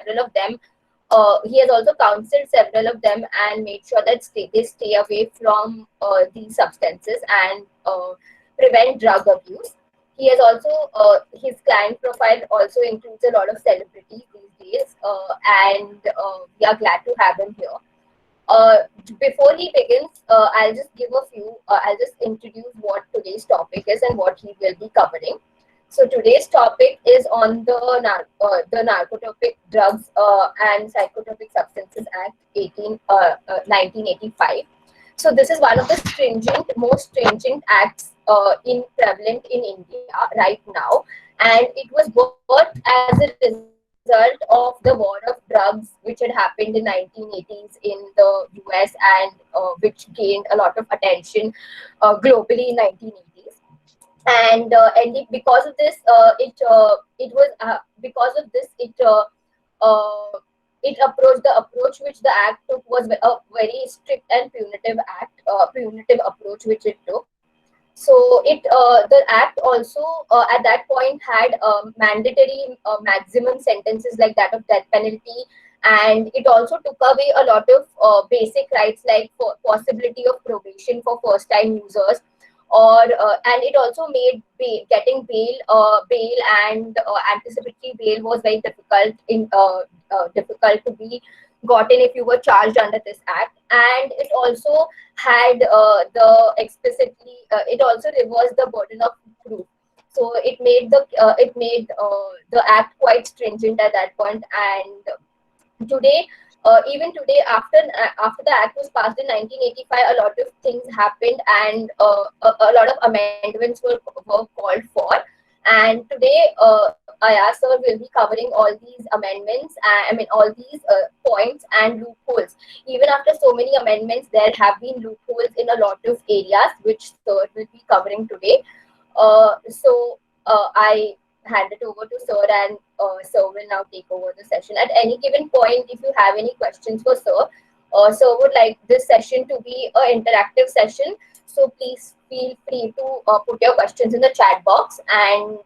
several of them. He has also counseled several of them and made sure that they stay away from these substances and prevent drug abuse. He has also his client profile also includes a lot of celebrities these days, and we are glad to have him here. Uh, Before he begins, I'll just give a few. I'll just introduce what today's topic is and what he will be covering. So today's topic is on the Narcotic Drugs and Psychotropic Substances Act 1985. So this is one of the most stringent acts in prevalent in India right now, and it was birthed as a result of the war of drugs which had happened in 1980s in the US, and which gained a lot of attention globally in 1980s. Because of this, uh, it approached the approach which the act took was a very strict and punitive approach which it took. So the act also at that point had mandatory maximum sentences like that of death penalty, and it also took away a lot of basic rights like possibility of probation for first time users, or and it also made getting bail and anticipatory bail was very difficult to be gotten if you were charged under this act. And it also had it also reversed the burden of proof. So it made the act quite stringent at that point. And today, even today, after the act was passed in 1985, a lot of things happened, and a lot of amendments were called for. And today, Ayaz sir will be covering all these amendments, all these points and loopholes. Even after so many amendments, there have been loopholes in a lot of areas, which sir will be covering today. I hand it over to sir, and sir will now take over the session. At any given point, if you have any questions for sir, sir would like this session to be an interactive session. So please feel free to put your questions in the chat box, and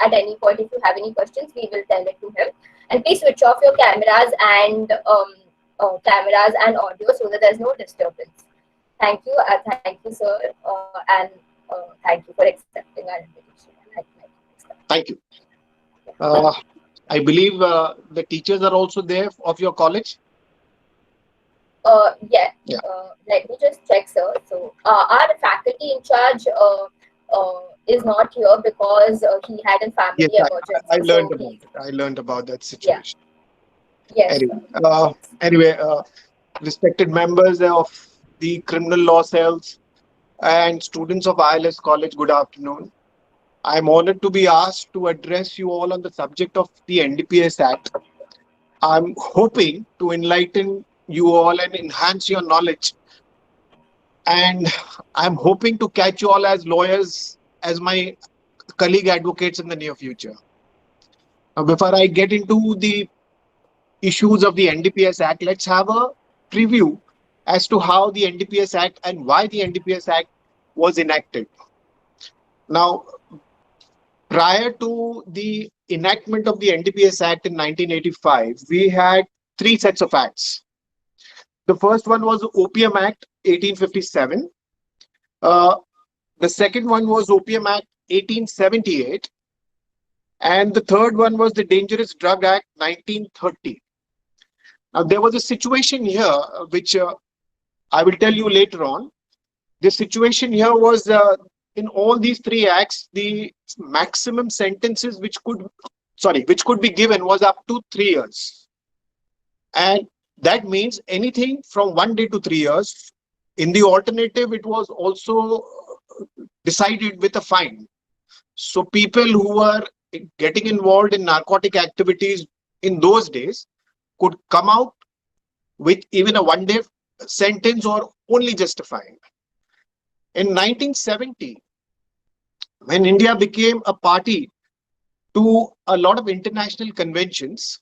at any point, if you have any questions, we will tell it to him. And please switch off your cameras and audio so that there's no disturbance. Thank you, sir, and thank you for accepting our invitation. Thank you. I believe the teachers are also there of your college. Yeah. Let me just check, sir. So our faculty in charge is not here because he had a family emergency. I learned about that situation. Yeah. Yes. Anyway, respected members of the criminal law cells and students of ILS College, good afternoon. I'm honored to be asked to address you all on the subject of the NDPS Act. I'm hoping to enlighten you all and enhance your knowledge. And I'm hoping to catch you all as lawyers, as my colleague advocates in the near future. Now, before I get into the issues of the NDPS Act, let's have a preview as to how the NDPS Act and why the NDPS Act was enacted. Now, prior to the enactment of the NDPS Act in 1985, we had three sets of acts. The first one was Opium Act 1857. The second one was Opium Act 1878. And the third one was the Dangerous Drug Act 1930. Now, there was a situation here, which I will tell you later on. The situation here was in all these three acts, the maximum sentences which could be given was up to 3 years. And that means anything from 1 day to 3 years. In the alternative, it was also decided with a fine. So people who were getting involved in narcotic activities in those days could come out with even a 1 day sentence or only just a fine. In 1970, when India became a party to a lot of international conventions,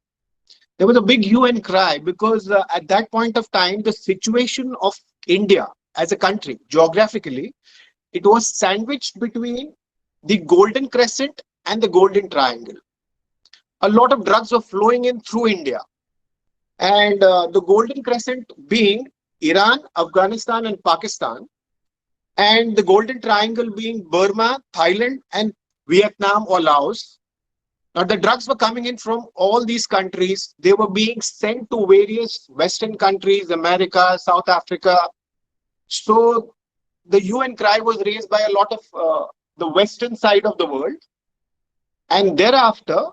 there was a big hue and cry because at that point of time, the situation of India as a country, geographically, it was sandwiched between the Golden Crescent and the Golden Triangle. a lot of drugs were flowing in through India. And the Golden Crescent being Iran, Afghanistan, and Pakistan, and the Golden Triangle being Burma, Thailand, and Vietnam or Laos. Now, the drugs were coming in from all these countries. They were being sent to various Western countries, America, South Africa. So, the hue and cry was raised by a lot of the Western side of the world. And thereafter,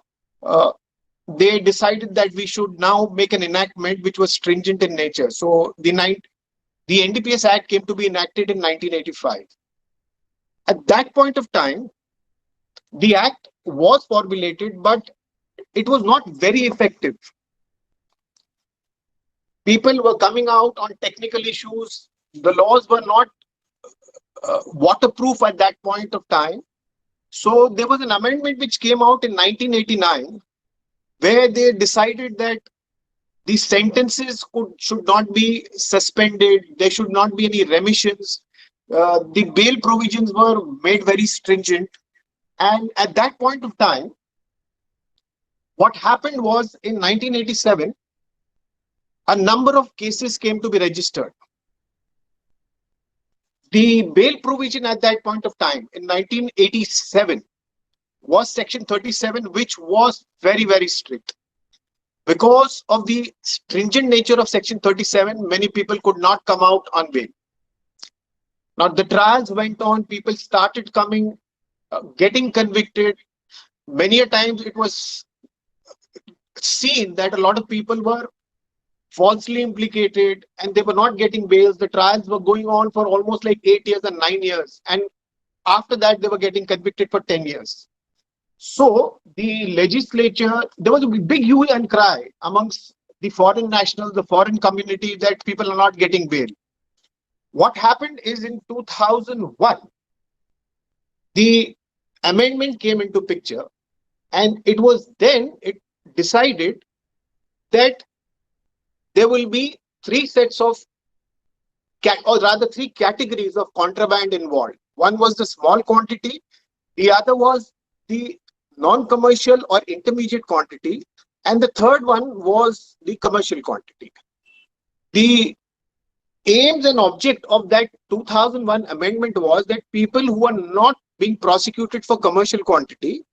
they decided that we should now make an enactment which was stringent in nature. So, the NDPS Act came to be enacted in 1985. At that point of time, the Act was formulated, but it was not very effective. People were coming out on technical issues. The laws were not waterproof at that point of time. So there was an amendment which came out in 1989, where they decided that the sentences should not be suspended. There should not be any remissions. The bail provisions were made very stringent. And at that point of time, what happened was in 1987, a number of cases came to be registered. The bail provision at that point of time in 1987 was Section 37, which was very, very strict. Because of the stringent nature of Section 37, many people could not come out on bail. Now, the trials went on, people started coming, getting convicted. Many a times it was seen that a lot of people were falsely implicated and they were not getting bails. The trials were going on for almost like 8 years and 9 years. And after that, they were getting convicted for 10 years. So the legislature, there was a big hue and cry amongst the foreign nationals, the foreign community, that people are not getting bail. What happened is in 2001, the amendment came into picture, and it was then it decided that there will be three categories of contraband involved. One was the small quantity, the other was the non-commercial or intermediate quantity, and the third one was the commercial quantity. The aims and object of that 2001 amendment was that people who are not being prosecuted for commercial quantity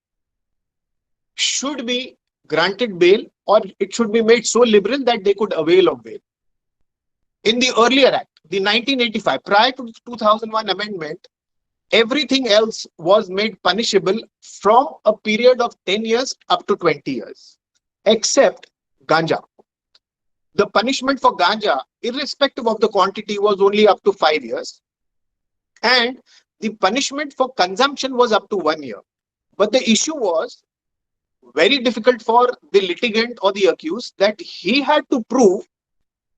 should be granted bail, or it should be made so liberal that they could avail of bail. In the earlier act, the 1985, prior to the 2001 amendment, everything else was made punishable from a period of 10 years up to 20 years, except ganja. The punishment for ganja, irrespective of the quantity, was only up to 5 years. And the punishment for consumption was up to 1 year. But the issue was very difficult for the litigant or the accused, that he had to prove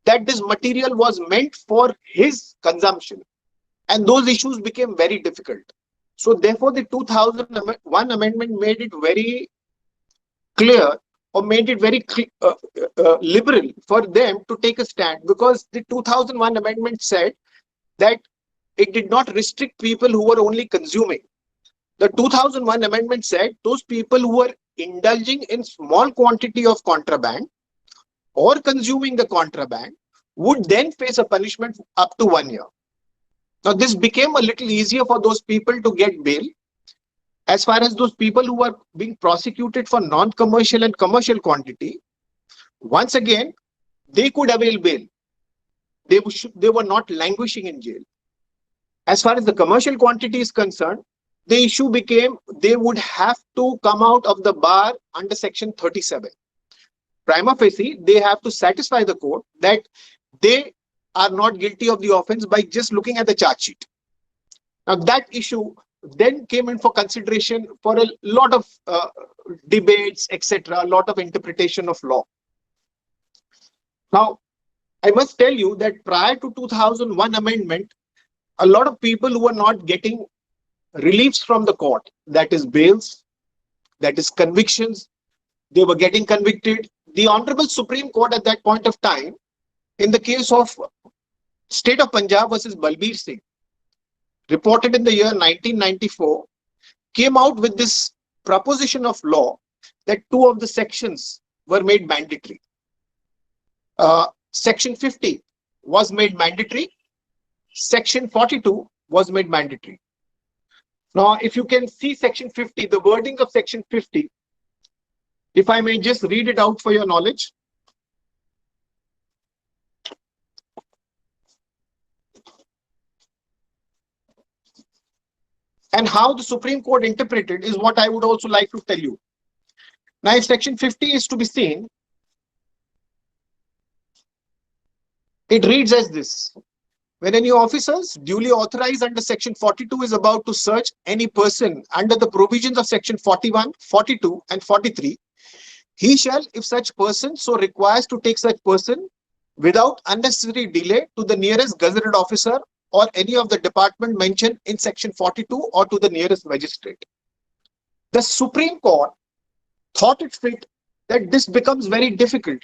that this material was meant for his consumption. And those issues became very difficult. So therefore, the 2001 amendment made it very clear, or made it very liberal for them to take a stand, because the 2001 amendment said that it did not restrict people who were only consuming. The 2001 amendment said those people who were indulging in small quantity of contraband or consuming the contraband would then face a punishment up to 1 year. Now, this became a little easier for those people to get bail. As far as those people who were being prosecuted for non-commercial and commercial quantity, once again, they could avail bail. They were not languishing in jail. As far as the commercial quantity is concerned, the issue became they would have to come out of the bar under Section 37. Prima facie, they have to satisfy the court that they are not guilty of the offense by just looking at the charge sheet. Now, that issue then came in for consideration for a lot of debates, etc., a lot of interpretation of law. Now, I must tell you that prior to 2001 amendment, a lot of people who were not getting reliefs from the court, that is bails, that is convictions, they were getting convicted. The Honorable Supreme Court at that point of time, in the case of State of Punjab versus Balbir Singh, reported in the year 1994, came out with this proposition of law that two of the sections were made mandatory. Section 50 was made mandatory. Section 42 was made mandatory. Now, if you can see Section 50, the wording of Section 50, if I may just read it out for your knowledge. And how the Supreme Court interpreted is what I would also like to tell you. Now, if Section 50 is to be seen, it reads as this. When any officers duly authorized under Section 42 is about to search any person under the provisions of Section 41, 42 and 43, he shall, if such person so requires, to take such person without unnecessary delay to the nearest gazetted officer or any of the department mentioned in Section 42 or to the nearest magistrate. The Supreme Court thought it fit that this becomes very difficult.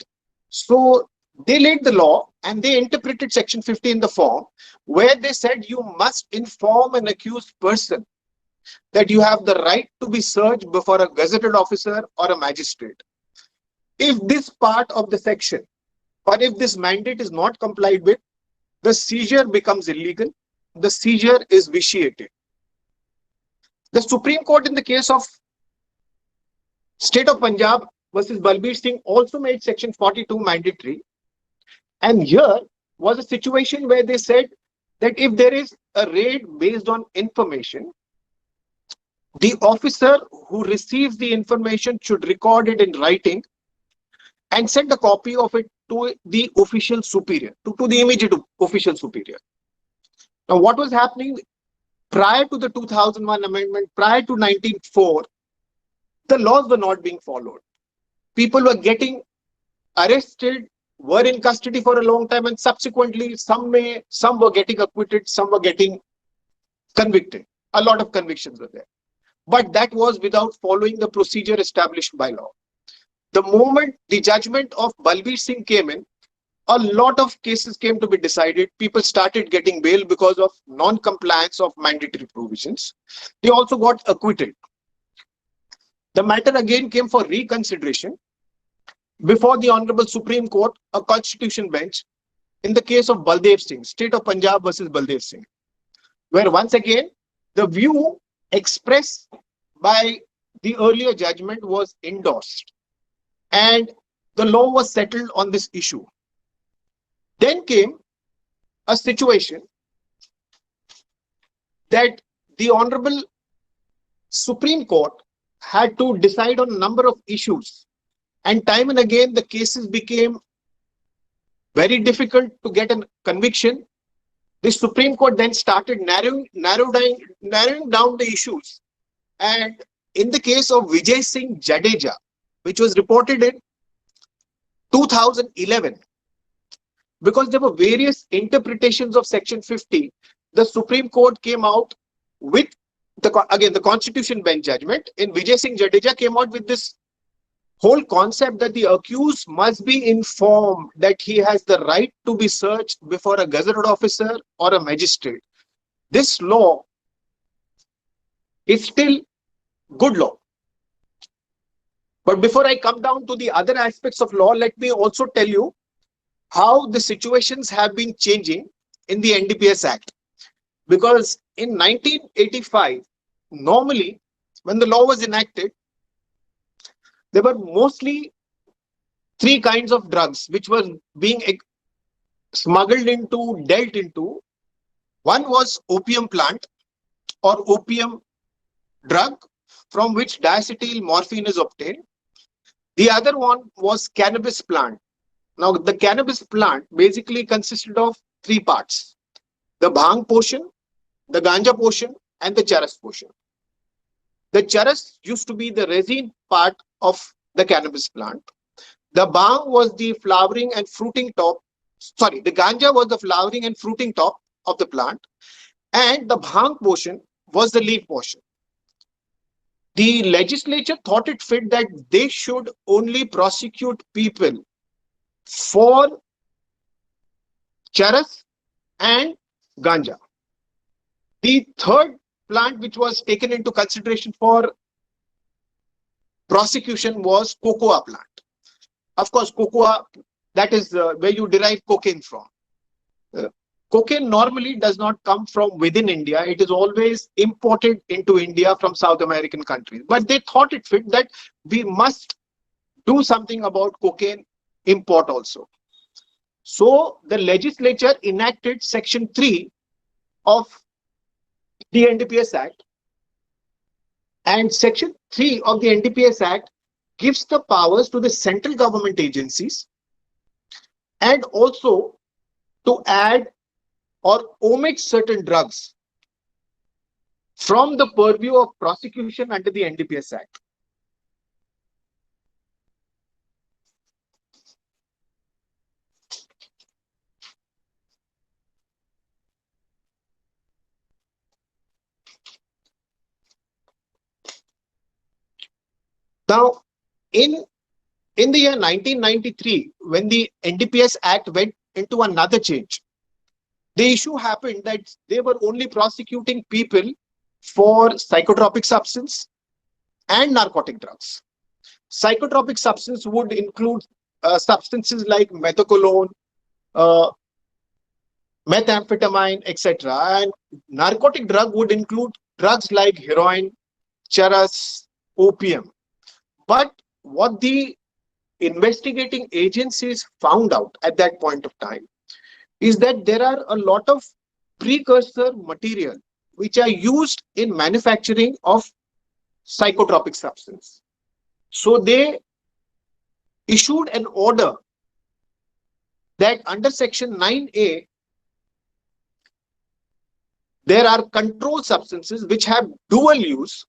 So they laid the law and they interpreted Section 50 in the form where they said you must inform an accused person that you have the right to be searched before a gazetted officer or a magistrate. If this part of the section or if this mandate is not complied with, the seizure becomes illegal. The seizure is vitiated. The Supreme Court in the case of State of Punjab versus Balbir Singh also made Section 42 mandatory. And here was a situation where they said that if there is a raid based on information, the officer who receives the information should record it in writing and send a copy of it to the official superior, to the immediate official superior. Now, what was happening prior to the 2001 amendment, prior to 1904, the laws were not being followed. People were getting arrested, were in custody for a long time, and subsequently some were getting acquitted, some were getting convicted. A lot of convictions were there. But that was without following the procedure established by law. The moment the judgment of Balbir Singh came in, a lot of cases came to be decided. People started getting bail because of non-compliance of mandatory provisions. They also got acquitted. The matter again came for reconsideration before the Honorable Supreme Court, a constitution bench, in the case of Baldev Singh, State of Punjab versus Baldev Singh, where once again the view expressed by the earlier judgment was endorsed and the law was settled on this issue. Then came a situation that the Honorable Supreme Court had to decide on a number of issues, and time and again the cases became very difficult to get a conviction. The Supreme Court then started narrowing down the issues, and in the case of Vijay Singh Jadeja, which was reported in 2011, because there were various interpretations of Section 50, the Supreme Court came out with the Constitution Bench judgment in Vijay Singh Jadeja came out with this whole concept that the accused must be informed that he has the right to be searched before a gazetted officer or a magistrate. This law is still good law. But before I come down to the other aspects of law, let me also tell you how the situations have been changing in the NDPS Act. Because in 1985, normally when the law was enacted, there were mostly three kinds of drugs which were being smuggled into, dealt into. One was opium plant or opium drug from which diacetyl morphine is obtained. The other one was cannabis plant. Now, the cannabis plant basically consisted of three parts: the bhang portion, the ganja portion, and the charas portion. The charas used to be the resin part of the cannabis plant. The bhang was the flowering and fruiting top. Sorry, the ganja was the flowering and fruiting top of the plant, and the bhang portion was the leaf portion. The legislature thought it fit that they should only prosecute people for charas and ganja. The third plant which was taken into consideration for prosecution was cocoa plant. Of course, cocoa, that is where you derive cocaine from. Cocaine normally does not come from within India. It is always imported into India from South American countries. But they thought it fit that we must do something about cocaine import also. So the legislature enacted Section 3 of the NDPS Act. And Section 3 of the NDPS Act gives the powers to the central government agencies and also to add or omit certain drugs from the purview of prosecution under the NDPS Act. Now, in the year 1993, when the NDPS Act went into another change, the issue happened that they were only prosecuting people for psychotropic substance and narcotic drugs. Psychotropic substance would include substances like methaqualone, methamphetamine, etc. And narcotic drug would include drugs like heroin, charas, opium. But what the investigating agencies found out at that point of time is that there are a lot of precursor material which are used in manufacturing of psychotropic substance. So they issued an order that under Section 9A, there are controlled substances which have dual use,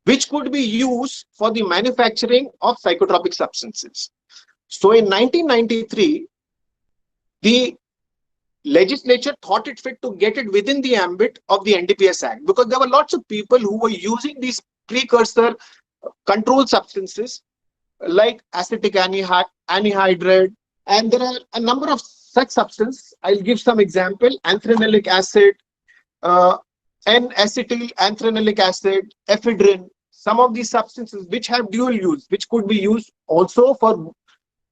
which could be used for the manufacturing of psychotropic substances. So in 1993, the legislature thought it fit to get it within the ambit of the NDPS Act, because there were lots of people who were using these precursor controlled substances like acetic anhydride, and there are a number of such substances. I'll give some example: anthranilic acid, N-acetyl anthranilic acid, ephedrine. Some of these substances which have dual use, which could be used also for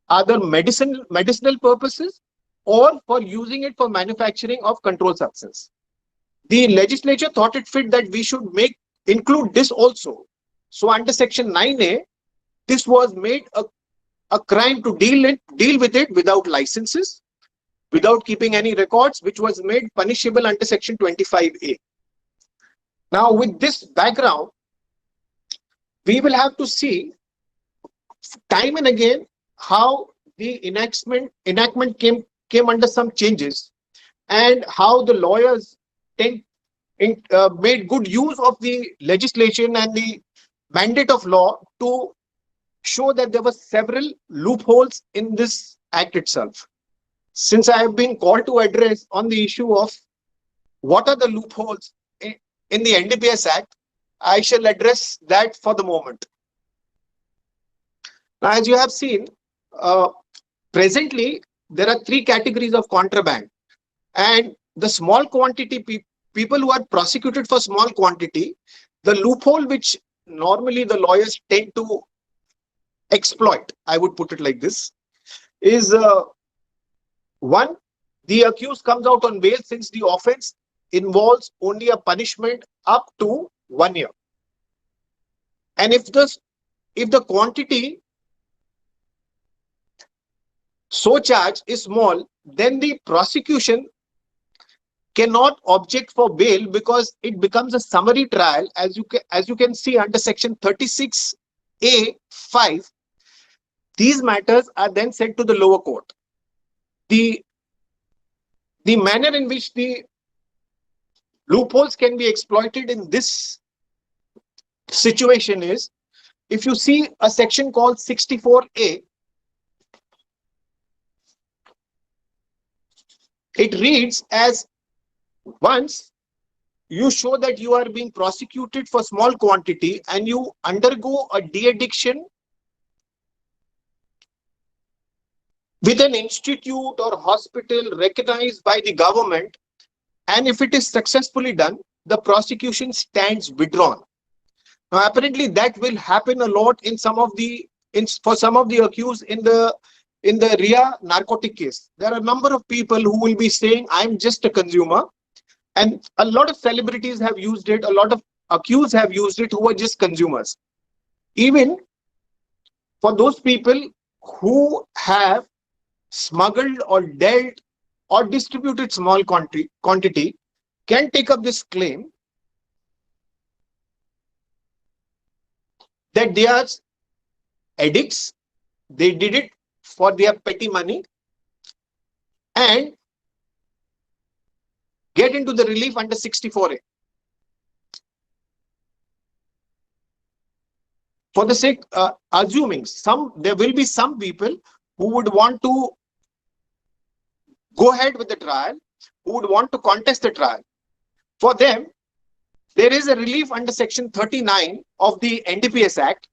either medicinal purposes or for using it for manufacturing of controlled substance. The legislature thought it fit that we should include this also. So under Section 9A, this was made a crime to deal with it without licenses, without keeping any records, which was made punishable under Section 25A. Now, with this background, we will have to see time and again how the enactment came under some changes, and how the lawyers made good use of the legislation and the mandate of law to show that there were several loopholes in this act itself. Since I have been called to address on the issue of what are the loopholes in the NDPS Act, I shall address that for the moment. Now, as you have seen, presently there are three categories of contraband, and the small quantity people who are prosecuted for small quantity, the loophole which normally the lawyers tend to exploit, I would put it like this, is one, the accused comes out on bail since the offense involves only a punishment up to 1 year. And if the quantity so charged is small, then the prosecution cannot object for bail because it becomes a summary trial. As you can see under Section 36A(5), these matters are then sent to the lower court. The manner in which the loopholes can be exploited in this situation is, if you see a section called 64A, it reads as, once you show that you are being prosecuted for small quantity and you undergo a de-addiction with an institute or hospital recognized by the government, and if it is successfully done, the prosecution stands withdrawn. Now, apparently, that will happen a lot in some of the for some of the accused in the Ria narcotic case. There are a number of people who will be saying, "I'm just a consumer," and a lot of celebrities have used it. A lot of accused have used it who are just consumers. Even for those people who have smuggled or dealt or distributed small quantity can take up this claim that they are addicts, they did it for their petty money, and get into the relief under 64A. For the sake assuming there will be some people who would want to go ahead with the trial, who would want to contest the trial. For them, there is a relief under section 39 of the NDPS Act,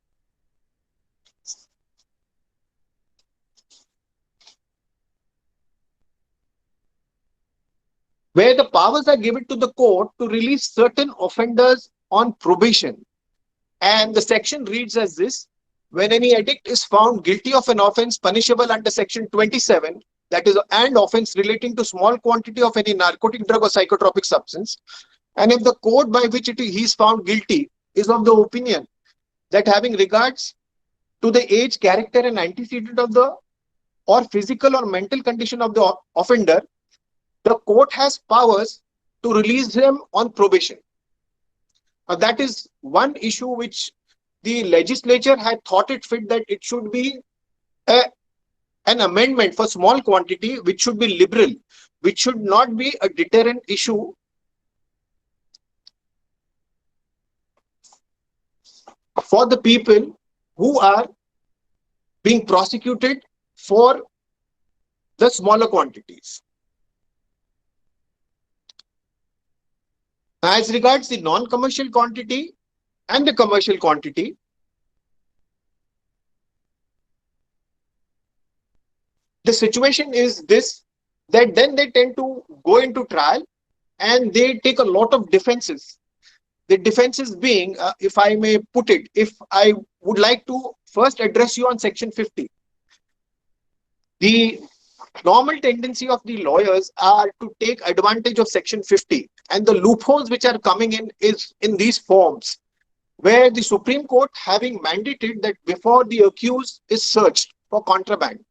where the powers are given to the court to release certain offenders on probation. And the section reads as this: when any addict is found guilty of an offense punishable under section 27, that is an offense relating to small quantity of any narcotic drug or psychotropic substance, and if the court by which he is found guilty is of the opinion that having regards to the age, character and antecedent of the or physical or mental condition of the offender, the court has powers to release him on probation. That is one issue which the legislature had thought it fit, that it should be an amendment for small quantity which should be liberal, which should not be a deterrent issue for the people who are being prosecuted for the smaller quantities. As regards the non-commercial quantity and the commercial quantity, the situation is this, that then they tend to go into trial and they take a lot of defenses. The defenses being, if I may put it, if I would like to first address you on section 50, the normal tendency of the lawyers are to take advantage of section 50, and the loopholes which are coming in is in these forms, where the Supreme Court having mandated that before the accused is searched for contraband,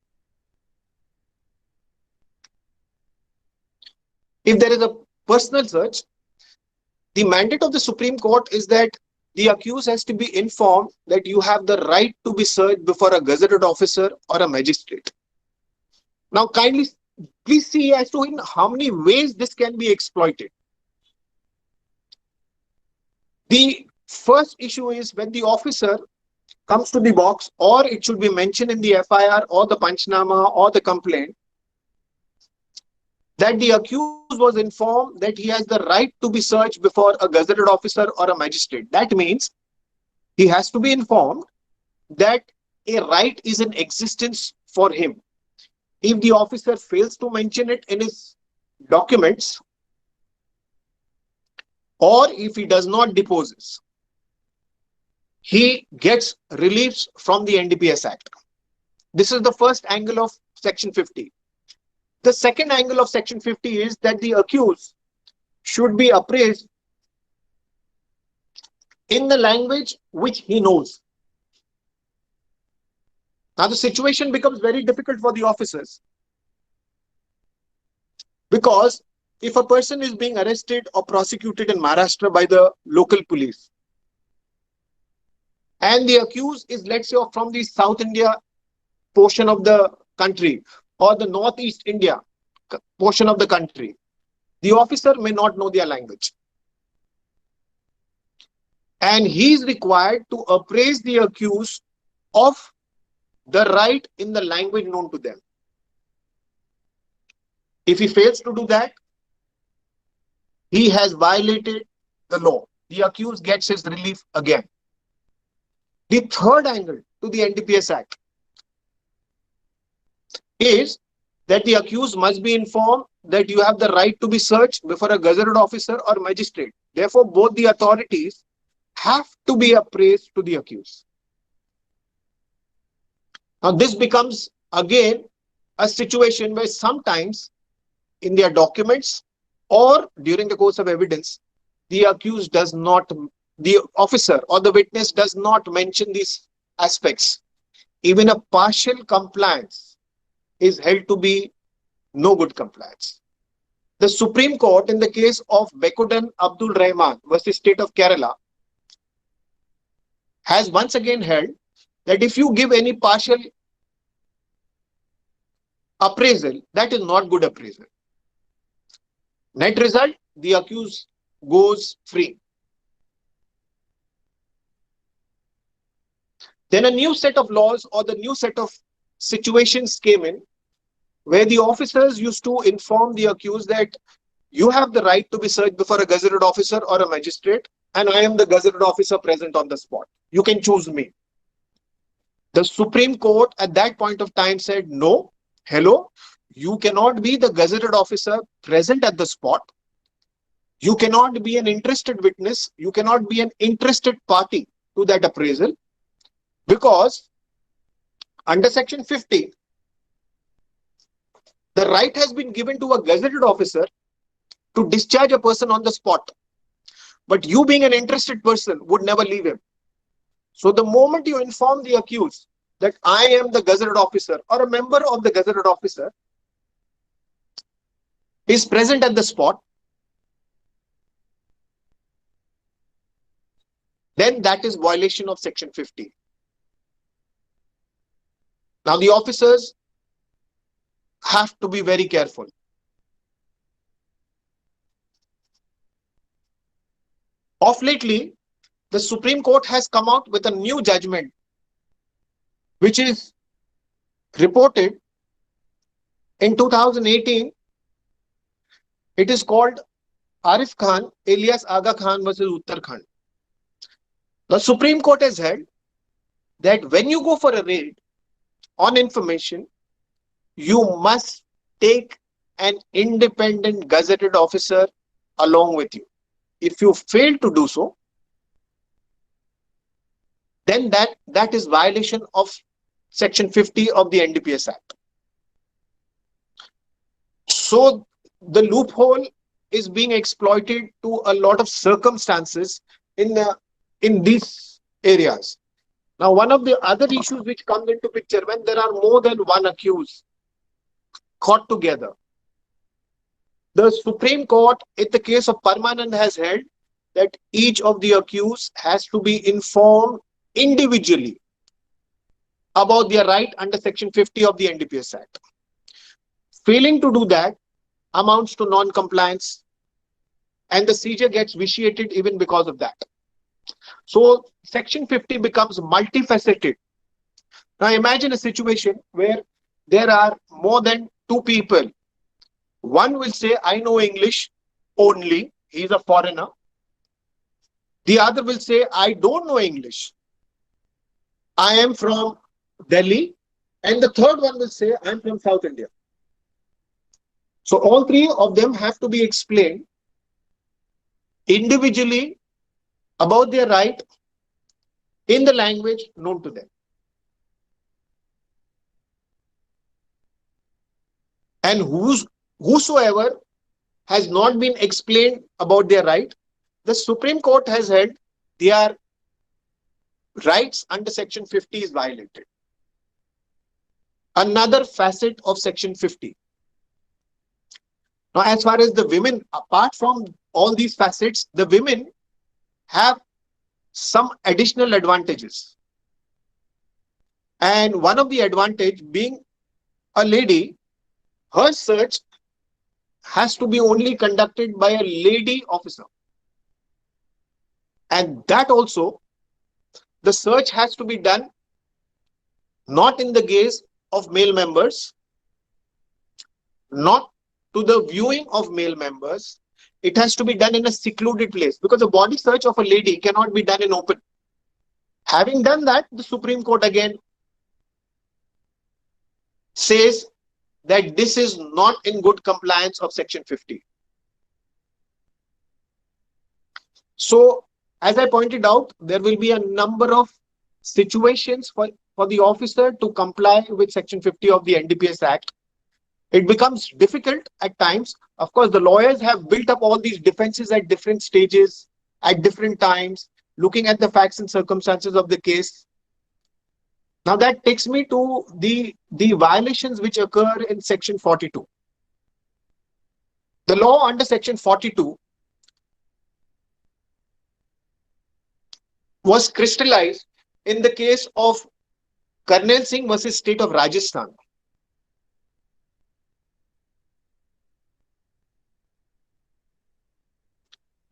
if there is a personal search, the mandate of the Supreme Court is that the accused has to be informed that you have the right to be searched before a gazetted officer or a magistrate. Now, kindly please see as to in how many ways this can be exploited. The first issue is when the officer comes to the box, or it should be mentioned in the FIR or the Panchnama or the complaint, that the accused was informed that he has the right to be searched before a gazetted officer or a magistrate. That means he has to be informed that a right is in existence for him. If the officer fails to mention it in his documents, or if he does not deposes, he gets reliefs from the NDPS Act. This is the first angle of section 50. The second angle of section 50 is that the accused should be appraised in the language which he knows. Now, the situation becomes very difficult for the officers, because if a person is being arrested or prosecuted in Maharashtra by the local police, and the accused is, let's say, from the South India portion of the country or the Northeast India portion of the country, the officer may not know their language. And he is required to appraise the accused of the right in the language known to them. If he fails to do that, he has violated the law. The accused gets his relief again. The third angle to the NDPS Act is that the accused must be informed that you have the right to be searched before a gazetted officer or magistrate. Therefore, both the authorities have to be appraised to the accused. Now, this becomes again a situation where sometimes in their documents or during the course of evidence, the accused does not, the officer or the witness does not mention these aspects. Even a partial compliance is held to be no good compliance. The Supreme Court, in the case of Bekudan Abdul Rahman versus State of Kerala, has once again held that if you give any partial appraisal, that is not good appraisal. Net result, the accused goes free. Then a new set of laws or the new set of situations came in where the officers used to inform the accused that you have the right to be searched before a gazetted officer or a magistrate, and I am the gazetted officer present on the spot. You can choose me. The Supreme Court at that point of time said, no, hello, you cannot be the gazetted officer present at the spot. You cannot be an interested witness. You cannot be an interested party to that appraisal, because under Section 50, the right has been given to a gazetted officer to discharge a person on the spot. But you, being an interested person, would never leave him. So the moment you inform the accused that I am the gazetted officer or a member of the gazetted officer is present at the spot, then that is violation of Section 50. Now the officers have to be very careful. Of lately, the Supreme Court has come out with a new judgment, which is reported in 2018. It is called Arif Khan alias Aga Khan versus Uttarakhand. The Supreme Court has held that when you go for a raid on information, you must take an independent gazetted officer along with you. If you fail to do so, then that is violation of Section 50 of the NDPS Act. So the loophole is being exploited to a lot of circumstances in these areas. Now, one of the other issues which comes into picture when there are more than one accused caught together. The Supreme Court, in the case of Parmanand, has held that each of the accused has to be informed individually about their right under Section 50 of the NDPS Act. Failing to do that amounts to non-compliance, and the seizure gets vitiated even because of that. So Section 50 becomes multifaceted. Now imagine a situation where there are more than two people. One will say, I know English only, he's a foreigner. The other will say, I don't know English, I am from Delhi. And the third one will say, I'm from South India. So all three of them have to be explained individually about their right in the language known to them. And whosoever has not been explained about their right, the Supreme Court has held their rights under Section 50 is violated. Another facet of Section 50. Now, as far as the women, apart from all these facets, the women have some additional advantages. And one of the advantage being a lady, her search has to be only conducted by a lady officer. And that also, the search has to be done not in the gaze of male members, not to the viewing of male members. It has to be done in a secluded place, because a body search of a lady cannot be done in open. Having done that, the Supreme Court again says that this is not in good compliance of Section 50. So As I pointed out, there will be a number of situations for the officer to comply with Section 50 of the NDPS Act. It becomes difficult at times. Of course, the lawyers have built up all these defenses at different stages, at different times, looking at the facts and circumstances of the case. Now that takes me to the violations which occur in Section 42. The law under Section 42 was crystallized in the case of Karnail Singh versus State of Rajasthan.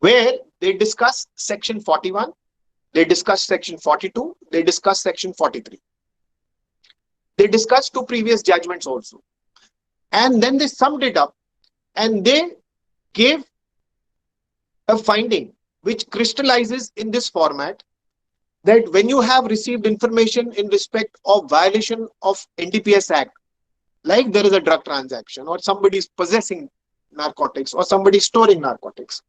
Where they discuss Section 41, they discuss Section 42, they discuss Section 43. They discussed two previous judgments also. And then they summed it up and they gave a finding which crystallizes in this format that when you have received information in respect of violation of NDPS Act, like there is a drug transaction or somebody is possessing narcotics or somebody is storing narcotics,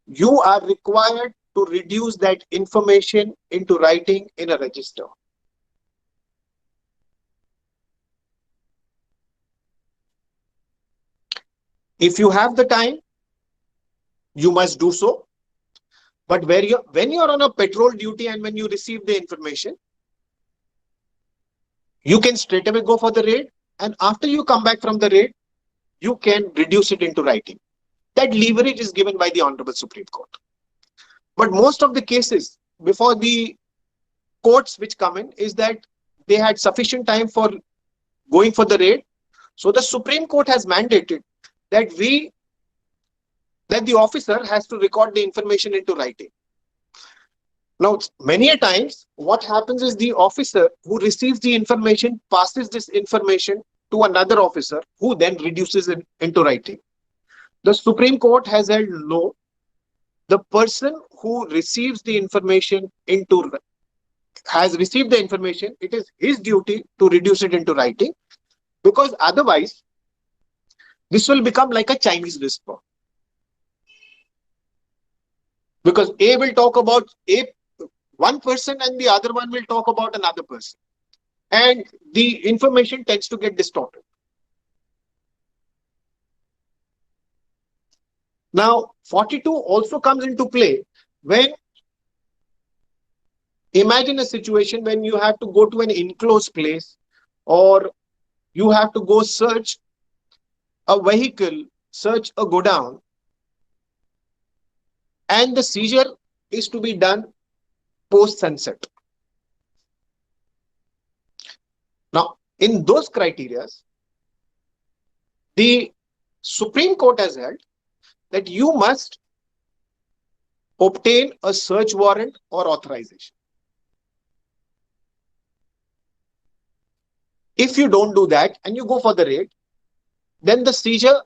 you are required to reduce that information into writing in a register. If you have the time, you must do so. But when you're on a patrol duty and when you receive the information, you can straight away go for the raid. And after you come back from the raid, you can reduce it into writing. That leverage is given by the Honorable Supreme Court. But most of the cases before the courts which come in is that they had sufficient time for going for the raid. So the Supreme Court has mandated that the officer has to record the information into writing. Now, many a times, what happens is the officer who receives the information passes this information to another officer who then reduces it into writing. The Supreme Court has held no. The person who receives the information has received the information, it is his duty to reduce it into writing, because otherwise, this will become like a Chinese whisper. Because A will talk about one person and the other one will talk about another person. And the information tends to get distorted. Now, 42 also comes into play when, imagine a situation when you have to go to an enclosed place or you have to go search a vehicle, search a godown, and the seizure is to be done post-sunset. Now, in those criteria, the Supreme Court has held that you must obtain a search warrant or authorization. If you don't do that and you go for the raid, then the seizure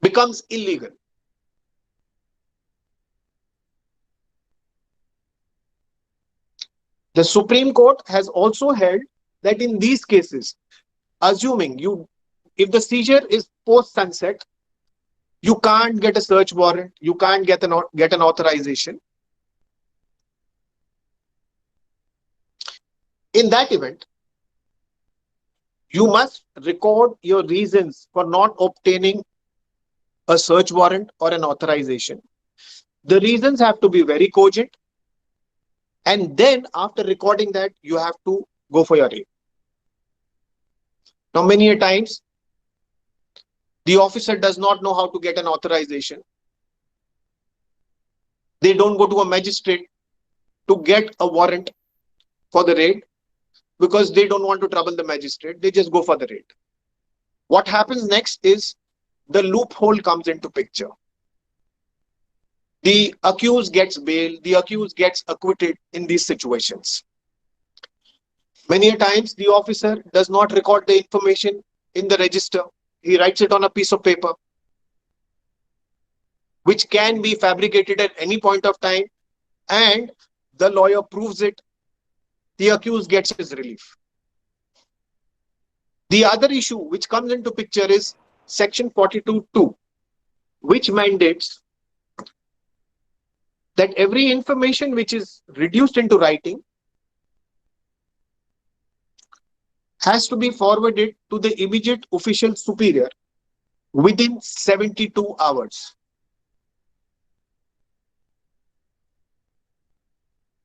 becomes illegal. The Supreme Court has also held that in these cases, assuming if the seizure is post-sunset, you can't get a search warrant, you can't get an authorization. In that event, you must record your reasons for not obtaining a search warrant or an authorization. The reasons have to be very cogent. And then after recording that, you have to go for your raid. Now, many a times, the officer does not know how to get an authorization. They don't go to a magistrate to get a warrant for the raid because they don't want to trouble the magistrate. They just go for the raid. What happens next is the loophole comes into picture. The accused gets bail, the accused gets acquitted in these situations. Many a times, the officer does not record the information in the register. He writes it on a piece of paper, which can be fabricated at any point of time, and the lawyer proves it. The accused gets his relief. The other issue which comes into picture is Section 42(2). which mandates that every information which is reduced into writing has to be forwarded to the immediate official superior within 72 hours.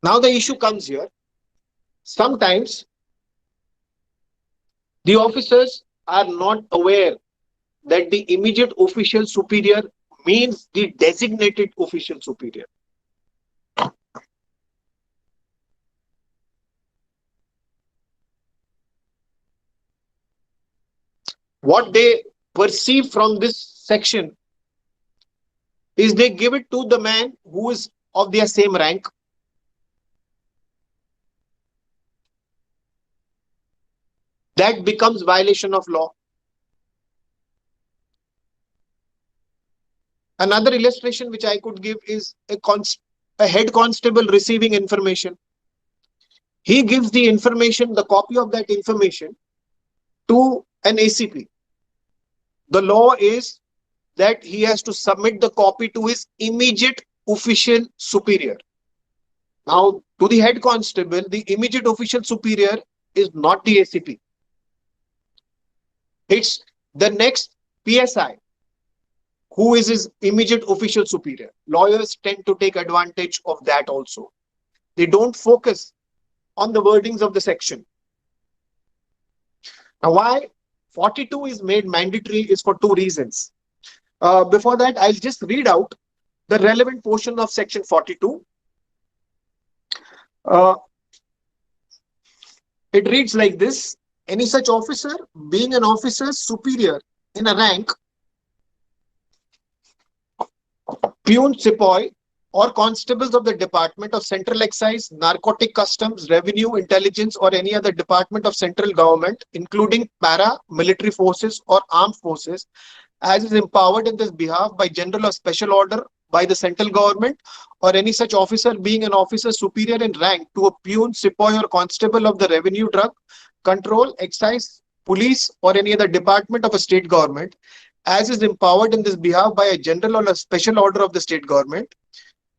Now the issue comes here. Sometimes the officers are not aware that the immediate official superior means the designated official superior. What they perceive from this section is they give it to the man who is of their same rank. That becomes violation of law. Another illustration which I could give is a head constable receiving information. He gives the information, the copy of that information, to an ACP. The law is that he has to submit the copy to his immediate official superior. Now, to the head constable, the immediate official superior is not the ACP. It's the next PSI, who is his immediate official superior. Lawyers tend to take advantage of that also. They don't focus on the wordings of the section. Now, why 42 is made mandatory is for two reasons. Before that, I'll just read out the relevant portion of section 42. It reads like this: any such officer, being an officer superior in a rank, peon, sepoy, or constables of the Department of Central Excise, Narcotic Customs, Revenue, Intelligence, or any other department of central government, including para-military forces or armed forces, as is empowered in this behalf by general or special order by the central government, or any such officer being an officer superior in rank to a peon, sepoy, or constable of the Revenue, Drug Control, Excise, Police, or any other department of a state government, as is empowered in this behalf by a general or a special order of the state government,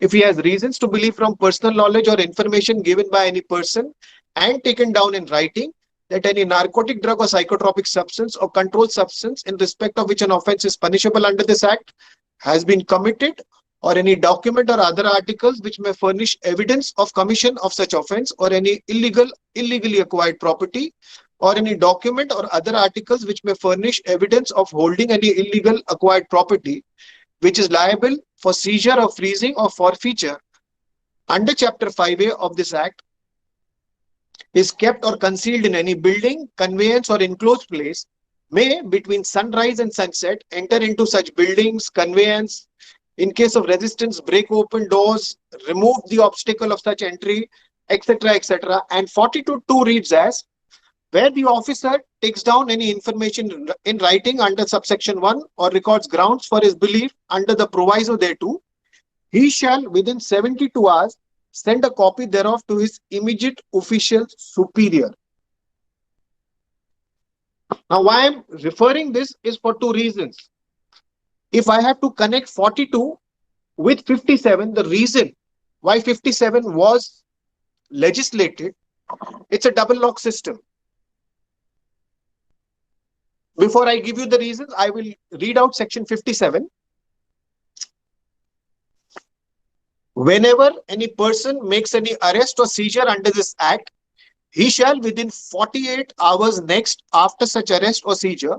if he has reasons to believe from personal knowledge or information given by any person and taken down in writing that any narcotic, drug, or psychotropic substance or controlled substance in respect of which an offence is punishable under this act has been committed, or any document or other articles which may furnish evidence of commission of such offence, or any illegally acquired property, or any document or other articles which may furnish evidence of holding any illegal acquired property which is liable for seizure or freezing or forfeiture under Chapter 5A of this Act, is kept or concealed in any building, conveyance, or enclosed place, may, between sunrise and sunset, enter into such buildings, conveyance, in case of resistance, break open doors, remove the obstacle of such entry, etc., etc. And 42.2 reads as, where the officer takes down any information in writing under subsection 1 or records grounds for his belief under the proviso thereto, he shall within 72 hours send a copy thereof to his immediate official superior. Now, why I'm referring this is for two reasons. If I have to connect 42 with 57, the reason why 57 was legislated, it's a double lock system. Before I give you the reasons, I will read out section 57. Whenever any person makes any arrest or seizure under this act, he shall within 48 hours next after such arrest or seizure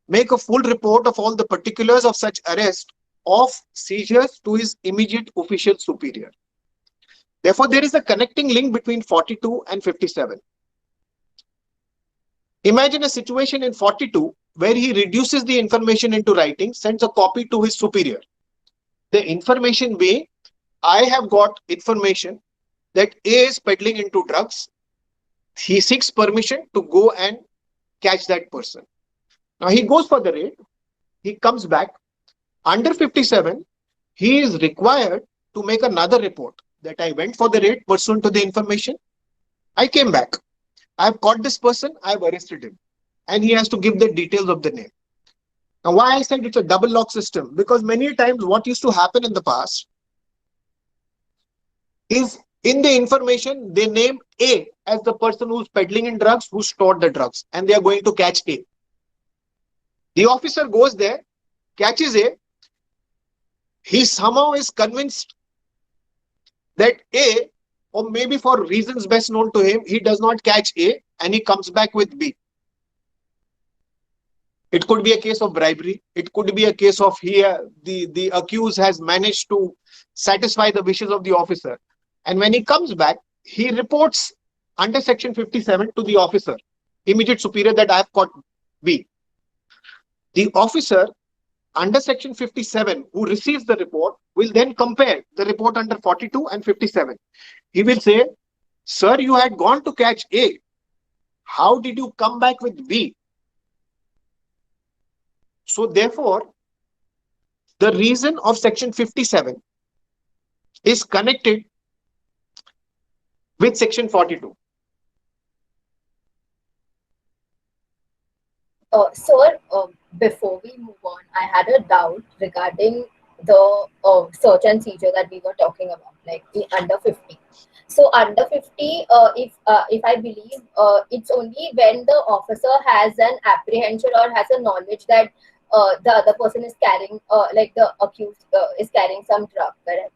make a full report of all the particulars of such arrest of seizures to his immediate official superior. Therefore, there is a connecting link between 42 and 57. Imagine a situation in 42 where he reduces the information into writing, sends a copy to his superior. The information way, I have got information that A is peddling into drugs. He seeks permission to go and catch that person. Now he goes for the raid. He comes back. Under 57, he is required to make another report that I went for the raid pursuant to the information. I came back. I've caught this person. I've arrested him. And he has to give the details of the name. Now, why I said it's a double lock system? Because many times what used to happen in the past is in the information, they name A as the person who's peddling in drugs, who stored the drugs, and they are going to catch A. The officer goes there, catches A. He somehow is convinced that A, or maybe for reasons best known to him, he does not catch A and he comes back with B. It could be a case of bribery. It could be a case of the accused has managed to satisfy the wishes of the officer. And when he comes back, he reports under section 57 to the officer, immediate superior, that I have caught B. The officer under section 57 who receives the report will then compare the report under 42 and 57. He will say, sir, you had gone to catch A. How did you come back with B? So therefore, the reason of section 57 is connected with section 42. Sir, before we move on, I had a doubt regarding the search and seizure that we were talking about, like the under 50. So under 50, if I believe, it's only when the officer has an apprehension or has a knowledge that the other person is carrying, like the accused is carrying some drug, correct?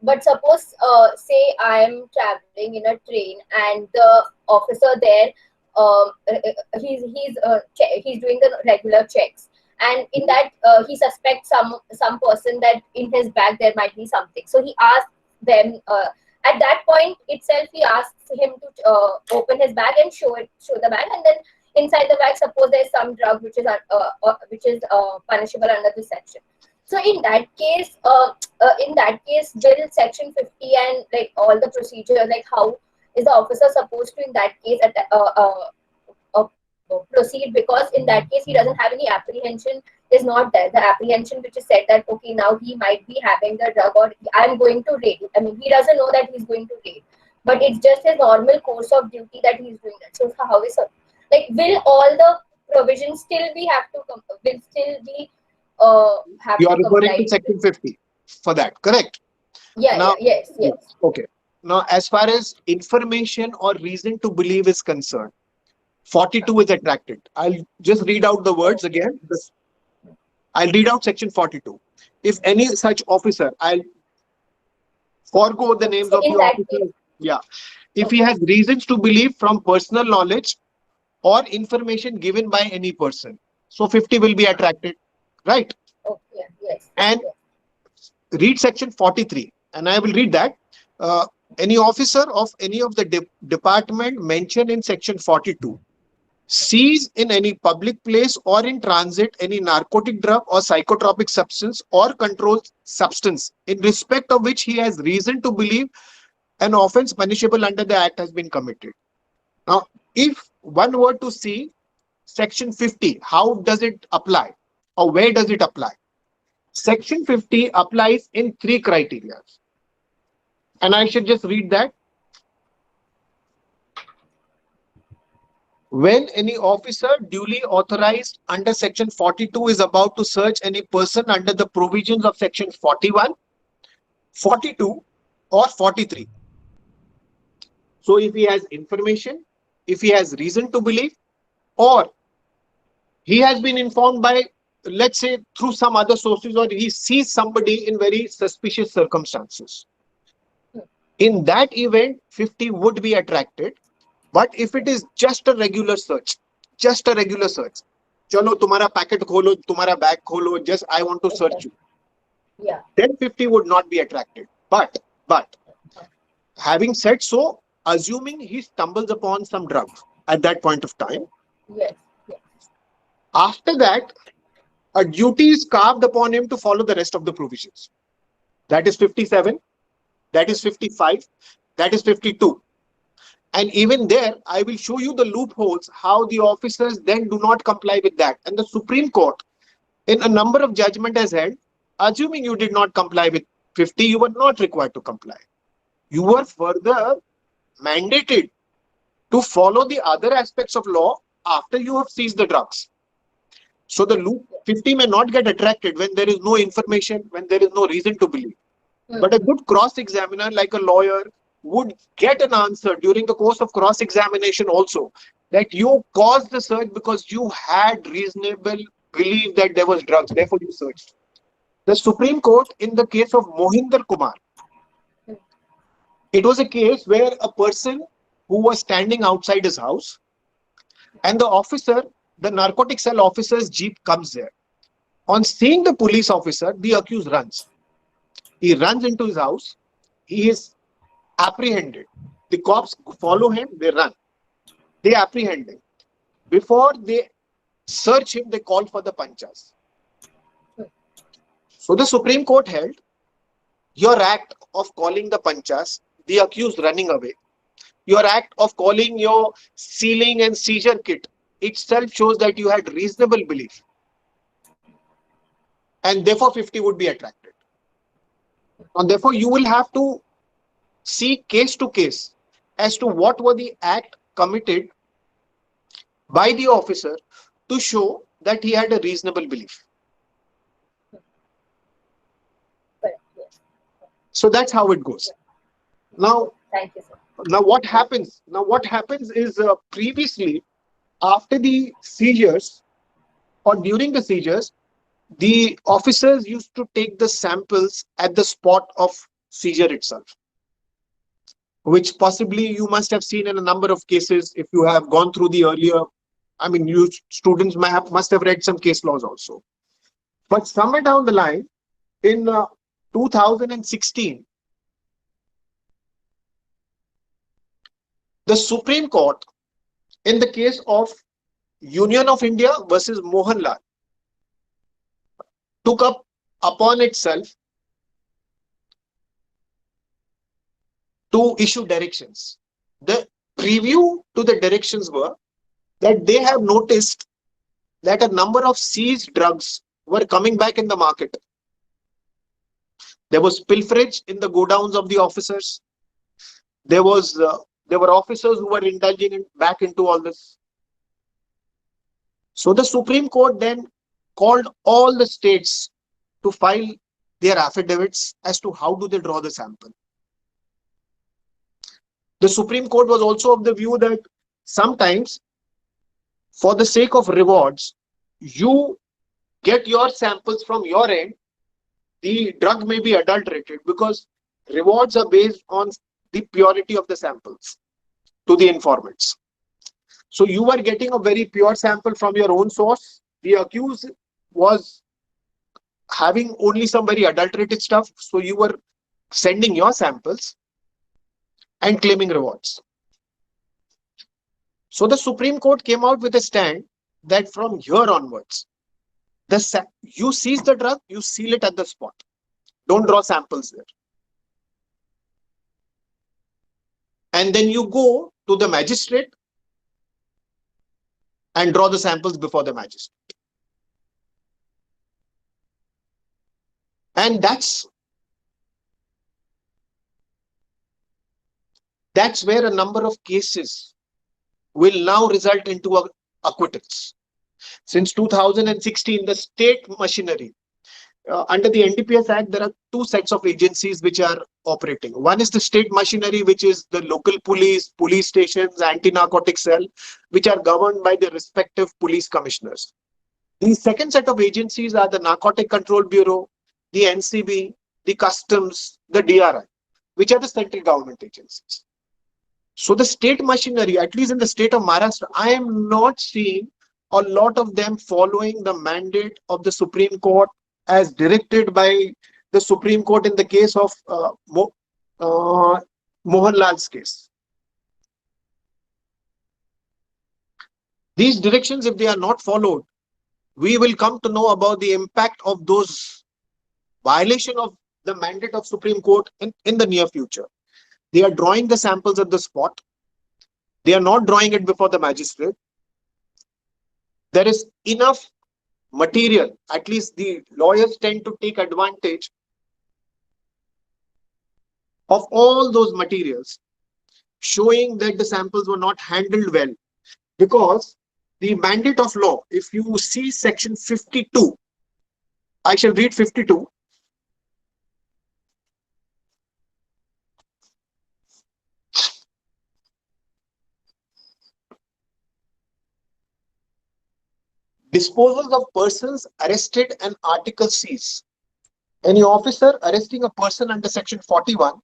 But suppose, say I am traveling in a train and the officer there, he's doing the regular checks, and in that he suspects some person that in his bag there might be something. So he asks them, at that point itself he asks him to open his bag and show the bag, and then inside the bag suppose there's some drug which is punishable under this section. So in that case, will section 50 and like all the procedure, like how is the officer supposed to in that case uh, proceed? Because in that case, he doesn't have any apprehension. Is not there. The apprehension which is said that okay, now he might be having the drug or I'm going to raid. I mean, he doesn't know that he's going to raid, but it's just his normal course of duty that he's doing that. So how is it? Like, will all the provisions still be have to will still be have You to are referring to comply? section 50 for that, correct? Yeah, Now, yes. okay. Now, as far as information or reason to believe is concerned, 42 is attracted. I'll just read out the words again. I'll read out section 42. If any such officer, I'll forego the names So of the in that officer. case, Yeah. If he okay, has reasons to believe from personal knowledge or information given by any person. So 50 will be attracted, right? okay, yes, And yes. read section 43. And I will read that. Uh, any officer of any of the department mentioned in section 42 seize in any public place or in transit any narcotic drug or psychotropic substance or controlled substance in respect of which he has reason to believe an offense punishable under the act has been committed. Now, if one were to see section 50, how does it apply or where does it apply? Section 50 applies in three criteria. And I should just read that. When any officer duly authorized under section 42 is about to search any person under the provisions of section 41, 42 or 43. So if he has information, if he has reason to believe, or he has been informed by, let's say, through some other sources, or he sees somebody in very suspicious circumstances. In that event, 50 would be attracted. But if it is just a regular search, chalo tumhara packet kholo, tumhara bag kholo, just I want to search Okay. you, Yeah. then 50 would not be attracted. But having said so, assuming he stumbles upon some drug at that point of time, Yes. Yes. after that, a duty is carved upon him to follow the rest of the provisions. That is 57, that is 55, that is 52. And even there, I will show you the loopholes, how the officers then do not comply with that. And the Supreme Court, in a number of judgment has held, assuming you did not comply with 50, you were not required to comply. You were further mandated to follow the other aspects of law after you have seized the drugs. So the loop 50 may not get attracted when there is no information, when there is no reason to believe. But a good cross-examiner, like a lawyer, would get an answer during the course of cross-examination also, that you caused the search because you had reasonable belief that there was drugs, therefore you searched. The Supreme Court, in the case of Mohinder Kumar, it was a case where a person who was standing outside his house, and the officer, the narcotic cell officer's jeep comes there. On seeing the police officer, the accused runs. He runs into his house. He is apprehended. The cops follow him, they run. They apprehend him. Before they search him, they call for the panchas. So the Supreme Court held, your act of calling the panchas, the accused running away, your act of calling your sealing and seizure kit itself shows that you had reasonable belief. And therefore 50 would be attracted. And therefore you will have to see case to case as to what were the act committed by the officer to show that he had a reasonable belief. So that's how it goes. Now, Thank you, sir. Now what happens? Is previously, after the seizures or during the seizures, the officers used to take the samples at the spot of seizure itself, which possibly you must have seen in a number of cases if you have gone through the earlier. I mean, you students must have read some case laws also. But somewhere down the line, in 2016, the Supreme Court, in the case of Union of India versus Mohanlal, took up upon itself to issue directions. The preview to the directions were that they have noticed that a number of seized drugs were coming back in the market. There was pilferage in the godowns of the officers. There were officers who were indulging back into all this. So the Supreme Court then called all the states to file their affidavits as to how do they draw the sample. The Supreme Court was also of the view that sometimes, for the sake of rewards, you get your samples from your end. The drug may be adulterated because rewards are based on the purity of the samples to the informants. So you were getting a very pure sample from your own source. The accused was having only some very adulterated stuff. So you were sending your samples and claiming rewards. So the Supreme Court came out with a stand that from here onwards, you seize the drug, you seal it at the spot. Don't draw samples there. And then you go to the magistrate and draw the samples before the magistrate. And that's where a number of cases will now result into acquittals. Since 2016, the state machinery, under the NDPS Act, there are two sets of agencies which are operating. One is the state machinery, which is the local police, police stations, anti-narcotic cell, which are governed by the respective police commissioners. The second set of agencies are the Narcotic Control Bureau, the NCB, the Customs, the DRI, which are the central government agencies. So the state machinery, at least in the state of Maharashtra, I am not seeing a lot of them following the mandate of the Supreme Court as directed by the Supreme Court in the case of Mohanlal's case. These directions, if they are not followed, we will come to know about the impact of those violation of the mandate of Supreme Court in the near future. They are drawing the samples at the spot. They are not drawing it before the magistrate. There is enough material, at least the lawyers tend to take advantage of all those materials, showing that the samples were not handled well. Because the mandate of law, if you see section 52, I shall read 52. Disposals of persons arrested and article seized. Any officer arresting a person under section 41,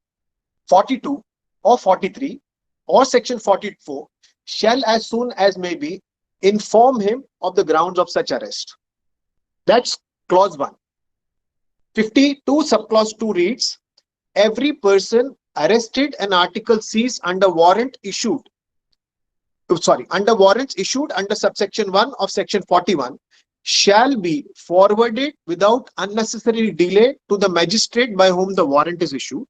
42, or 43, or section 44 shall, as soon as may be, inform him of the grounds of such arrest. That's clause 1. 52 subclause 2 reads, every person arrested and article seized under warrant issued, under warrants issued under subsection 1 of section 41 shall be forwarded without unnecessary delay to the magistrate by whom the warrant is issued.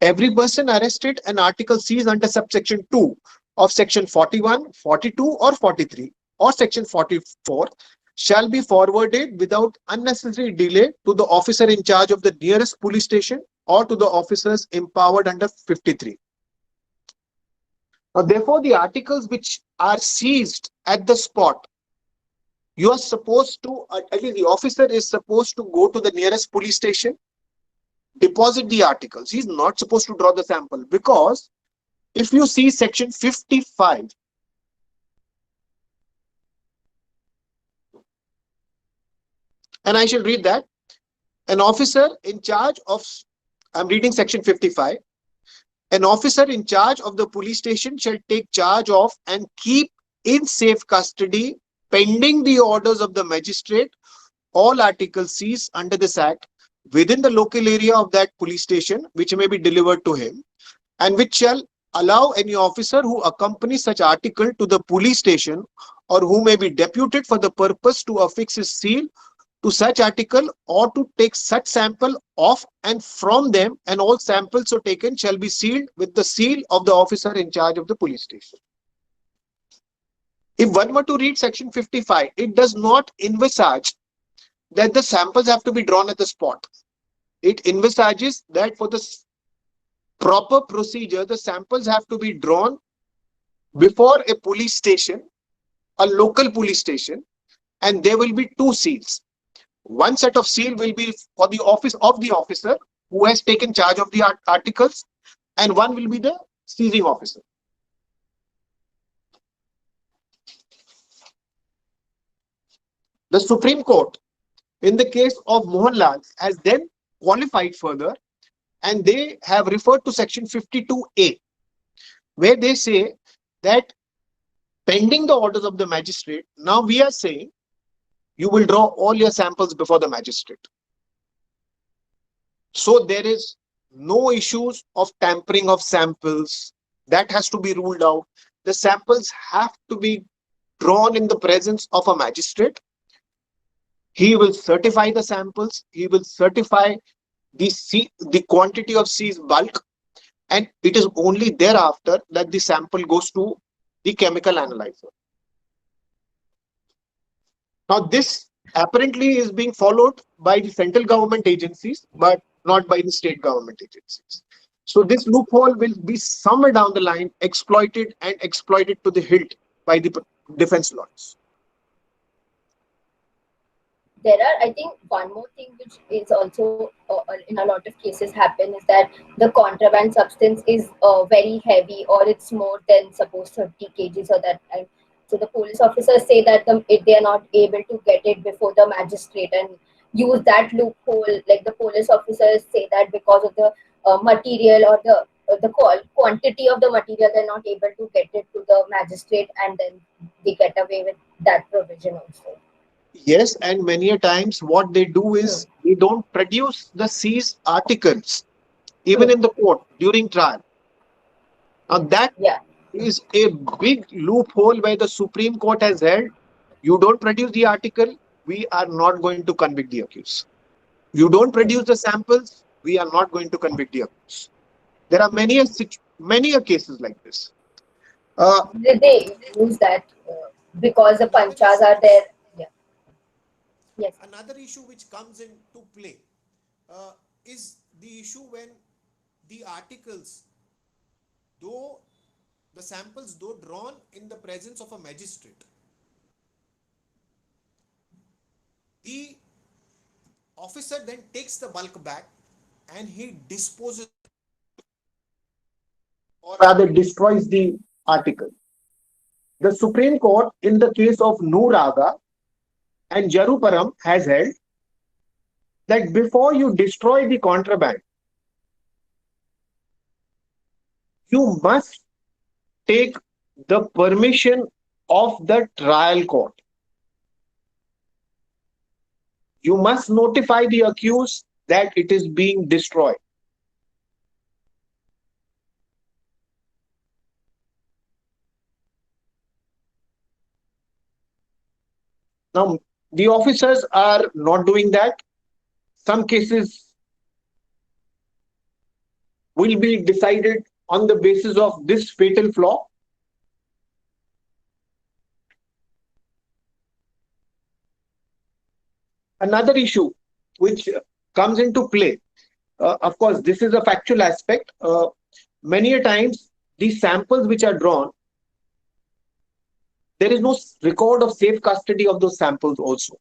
Every person arrested and article seized under subsection 2 of section 41, 42, or 43, or section 44 shall be forwarded without unnecessary delay to the officer in charge of the nearest police station or to the officers empowered under 53. Now, therefore, the articles which are seized at the spot, you are supposed to, at least the officer is supposed to go to the nearest police station, deposit the articles. He's not supposed to draw the sample, because if you see section 55, and I shall read that, an officer in charge of, I'm reading section 55, an officer in charge of the police station shall take charge of and keep in safe custody, pending the orders of the magistrate, all articles seized under this act within the local area of that police station, which may be delivered to him, and which shall allow any officer who accompanies such article to the police station or who may be deputed for the purpose to affix his seal to such article or to take such sample of and from them, and all samples so taken shall be sealed with the seal of the officer in charge of the police station. If one were to read section 55, it does not envisage that the samples have to be drawn at the spot. It envisages that for the proper procedure, the samples have to be drawn before a police station, a local police station, and there will be two seals. One set of seal will be for the office of the officer who has taken charge of the articles, and one will be the seizing officer. The Supreme Court, in the case of Mohanlal, has then qualified further, and they have referred to section 52A, where they say that pending the orders of the magistrate, now we are saying you will draw all your samples before the magistrate. So there is no issues of tampering of samples. That has to be ruled out. The samples have to be drawn in the presence of a magistrate. He will certify the samples. He will certify the quantity of seized bulk. And it is only thereafter that the sample goes to the chemical analyzer. Now, this apparently is being followed by the central government agencies, but not by the state government agencies. So this loophole will be somewhere down the line exploited to the hilt by the defense lawyers. There are, I think, one more thing which is also in a lot of cases happen is that the contraband substance is very heavy, or it's more than suppose 30 kgs or that. And so the police officers say that if they are not able to get it before the magistrate and use that loophole, like the police officers say that because of the material or the quantity of the material, they're not able to get it to the magistrate, and then they get away with that provision also. Yes, and many a times what they do is they don't produce the seized articles even in the court during trial. Now that is a big loophole where the Supreme Court has held, you don't produce the article, we are not going to convict the accused. You don't produce the samples, we are not going to convict the accused. There are many cases like this. They use that because the panchas are there. Yeah. Yes. Another issue which comes into play is the issue when the articles, though the samples though drawn in the presence of a magistrate, The officer then takes the bulk bag and he disposes, or rather destroys the article. The Supreme Court, in the case of Noor Aga and Jaruparam, has held that before you destroy the contraband, you must take the permission of the trial court. You must notify the accused that it is being destroyed. Now, the officers are not doing that. Some cases will be decided on the basis of this fatal flaw. Another issue which comes into play, of course, this is a factual aspect. Many a times, the samples which are drawn, there is no record of safe custody of those samples also.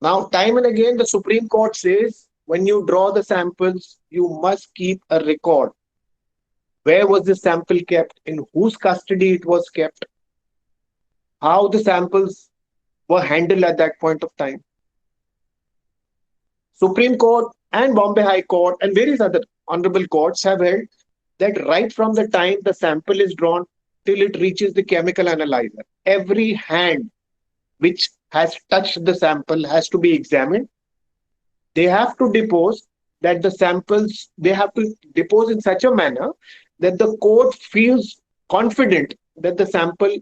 Now, time and again, the Supreme Court says when you draw the samples, you must keep a record. Where was the sample kept? In whose custody it was kept? How the samples were handled at that point of time. Supreme Court and Bombay High Court and various other honorable courts have held that right from the time the sample is drawn till it reaches the chemical analyzer, every hand which has touched the sample has to be examined. They have to depose that the samples, they have to depose in such a manner that the court feels confident that the sample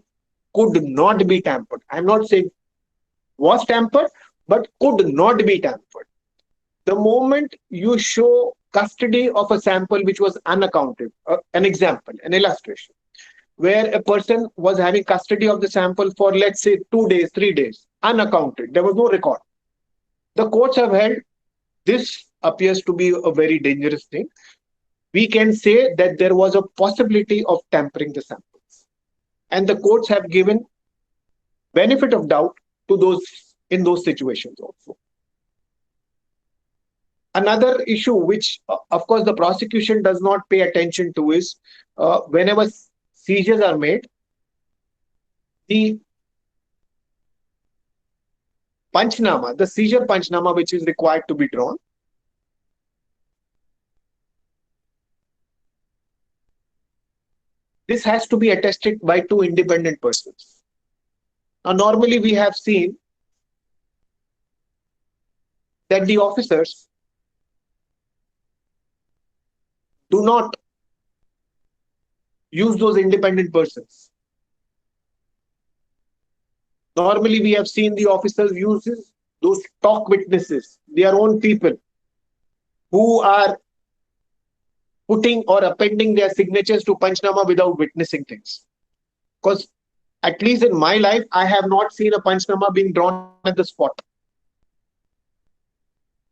could not be tampered. I'm not saying was tampered, but could not be tampered. The moment you show custody of a sample which was unaccounted, an example, an illustration, where a person was having custody of the sample for, let's say, 2 days, 3 days, unaccounted, there was no record. The courts have held this appears to be a very dangerous thing. We can say that there was a possibility of tampering the samples. And the courts have given benefit of doubt to those in those situations also. Another issue which, of course, the prosecution does not pay attention to is whenever seizures are made, the panchnama, the seizure panchnama which is required to be drawn, this has to be attested by two independent persons. Now, normally we have seen that the officers do not use those independent persons. Normally, we have seen the officers use those stock witnesses, their own people, who are putting or appending their signatures to panchnama without witnessing things. Because at least in my life, I have not seen a panchnama being drawn at the spot.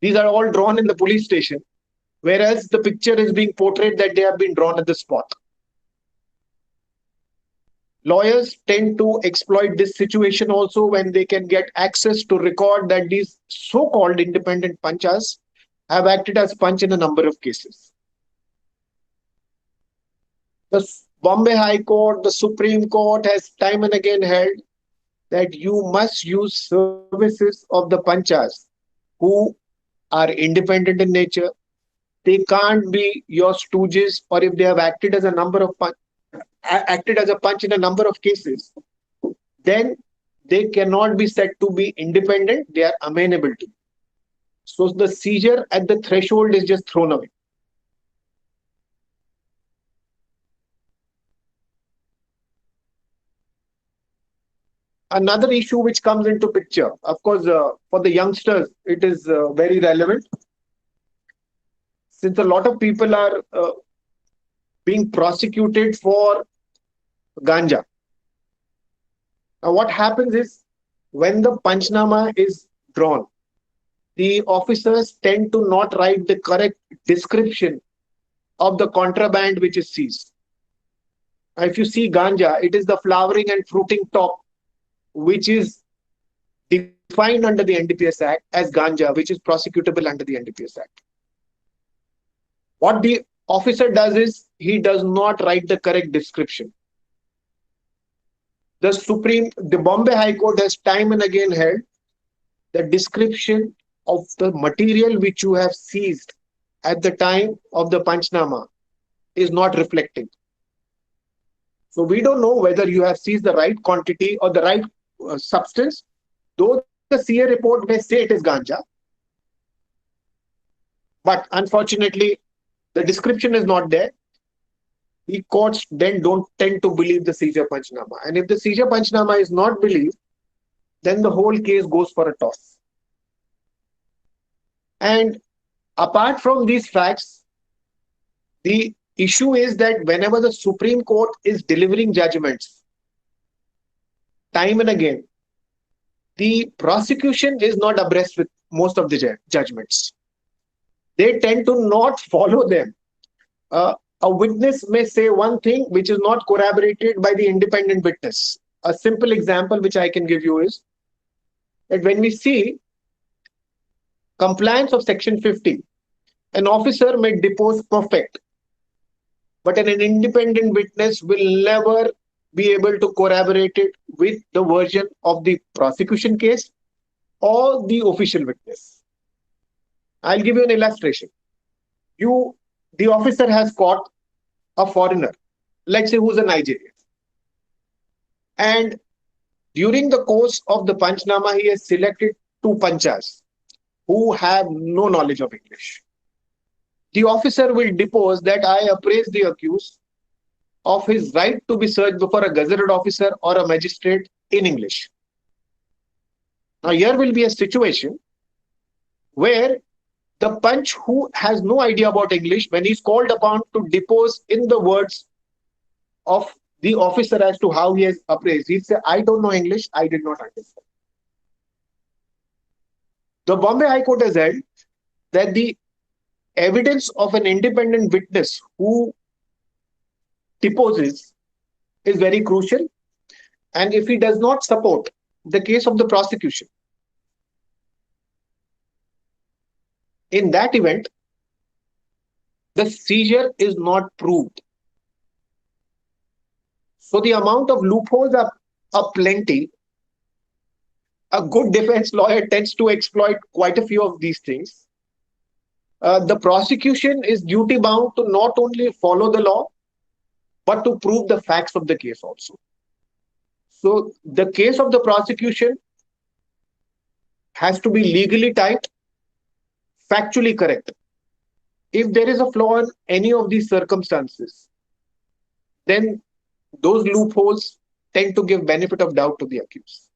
These are all drawn in the police station, whereas the picture is being portrayed that they have been drawn at the spot. Lawyers tend to exploit this situation also when they can get access to record that these so-called independent panchas have acted as punch in a number of cases. The Bombay High Court, the Supreme Court has time and again held that you must use services of the panchas who are independent in nature. They can't be your stooges, or if they have acted as a punch in a number of cases, then they cannot be said to be independent. They are amenable to. So the seizure at the threshold is just thrown away. Another issue which comes into picture, of course, for the youngsters, it is very relevant. Since a lot of people are being prosecuted for ganja. Now, what happens is when the panchnama is drawn, the officers tend to not write the correct description of the contraband which is seized. Now, if you see ganja, it is the flowering and fruiting top which is defined under the NDPS Act as ganja, which is prosecutable under the NDPS Act. What the officer does is he does not write the correct description. The Bombay High Court has time and again held the description of the material which you have seized at the time of the Panchnama is not reflecting. So we don't know whether you have seized the right quantity or the right substance, though the CA report may say it is ganja. But unfortunately, the description is not there. The courts then don't tend to believe the seizure Panchnama. And if the seizure Panchnama is not believed, then the whole case goes for a toss. And apart from these facts, the issue is that whenever the Supreme Court is delivering judgments, time and again, the prosecution is not abreast with most of the judgments. They tend to not follow them. A witness may say one thing which is not corroborated by the independent witness. A simple example which I can give you is that when we see compliance of Section 50, an officer may depose perfect, but an independent witness will never be able to corroborate it with the version of the prosecution case or the official witness. I'll give you an illustration. The officer has caught a foreigner, let's say who's a Nigerian. And during the course of the Panchnama, he has selected two panchas who have no knowledge of English. The officer will depose that I appraise the accused of his right to be searched before a gazetted officer or a magistrate in English. Now here will be a situation where the punch who has no idea about English, when he's called upon to depose in the words of the officer as to how he has appraised, he'll say, I don't know English, I did not understand. The Bombay High Court has held that the evidence of an independent witness who deposes is very crucial, and if he does not support the case of the prosecution, in that event, the seizure is not proved. So the amount of loopholes are plenty. A good defense lawyer tends to exploit quite a few of these things. The prosecution is duty bound to not only follow the law, but to prove the facts of the case also. So the case of the prosecution has to be legally tight, factually correct. If there is a flaw in any of these circumstances, then those loopholes tend to give benefit of doubt to the accused.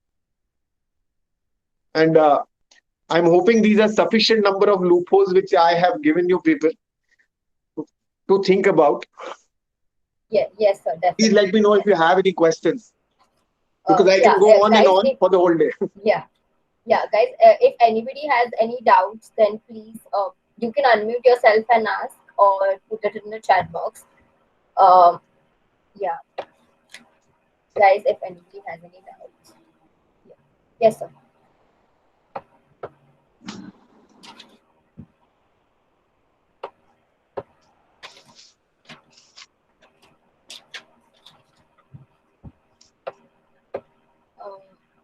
And I'm hoping these are sufficient number of loopholes which I have given you people to think about. Yeah, yes, sir. Definitely. Please let me know if you have any questions, because I can go on guys, and on for the whole day. Yeah, guys, if anybody has any doubts, then please, you can unmute yourself and ask, or put it in the chat box. Yeah. Guys, if anybody has any doubts. Yeah. Yes, sir.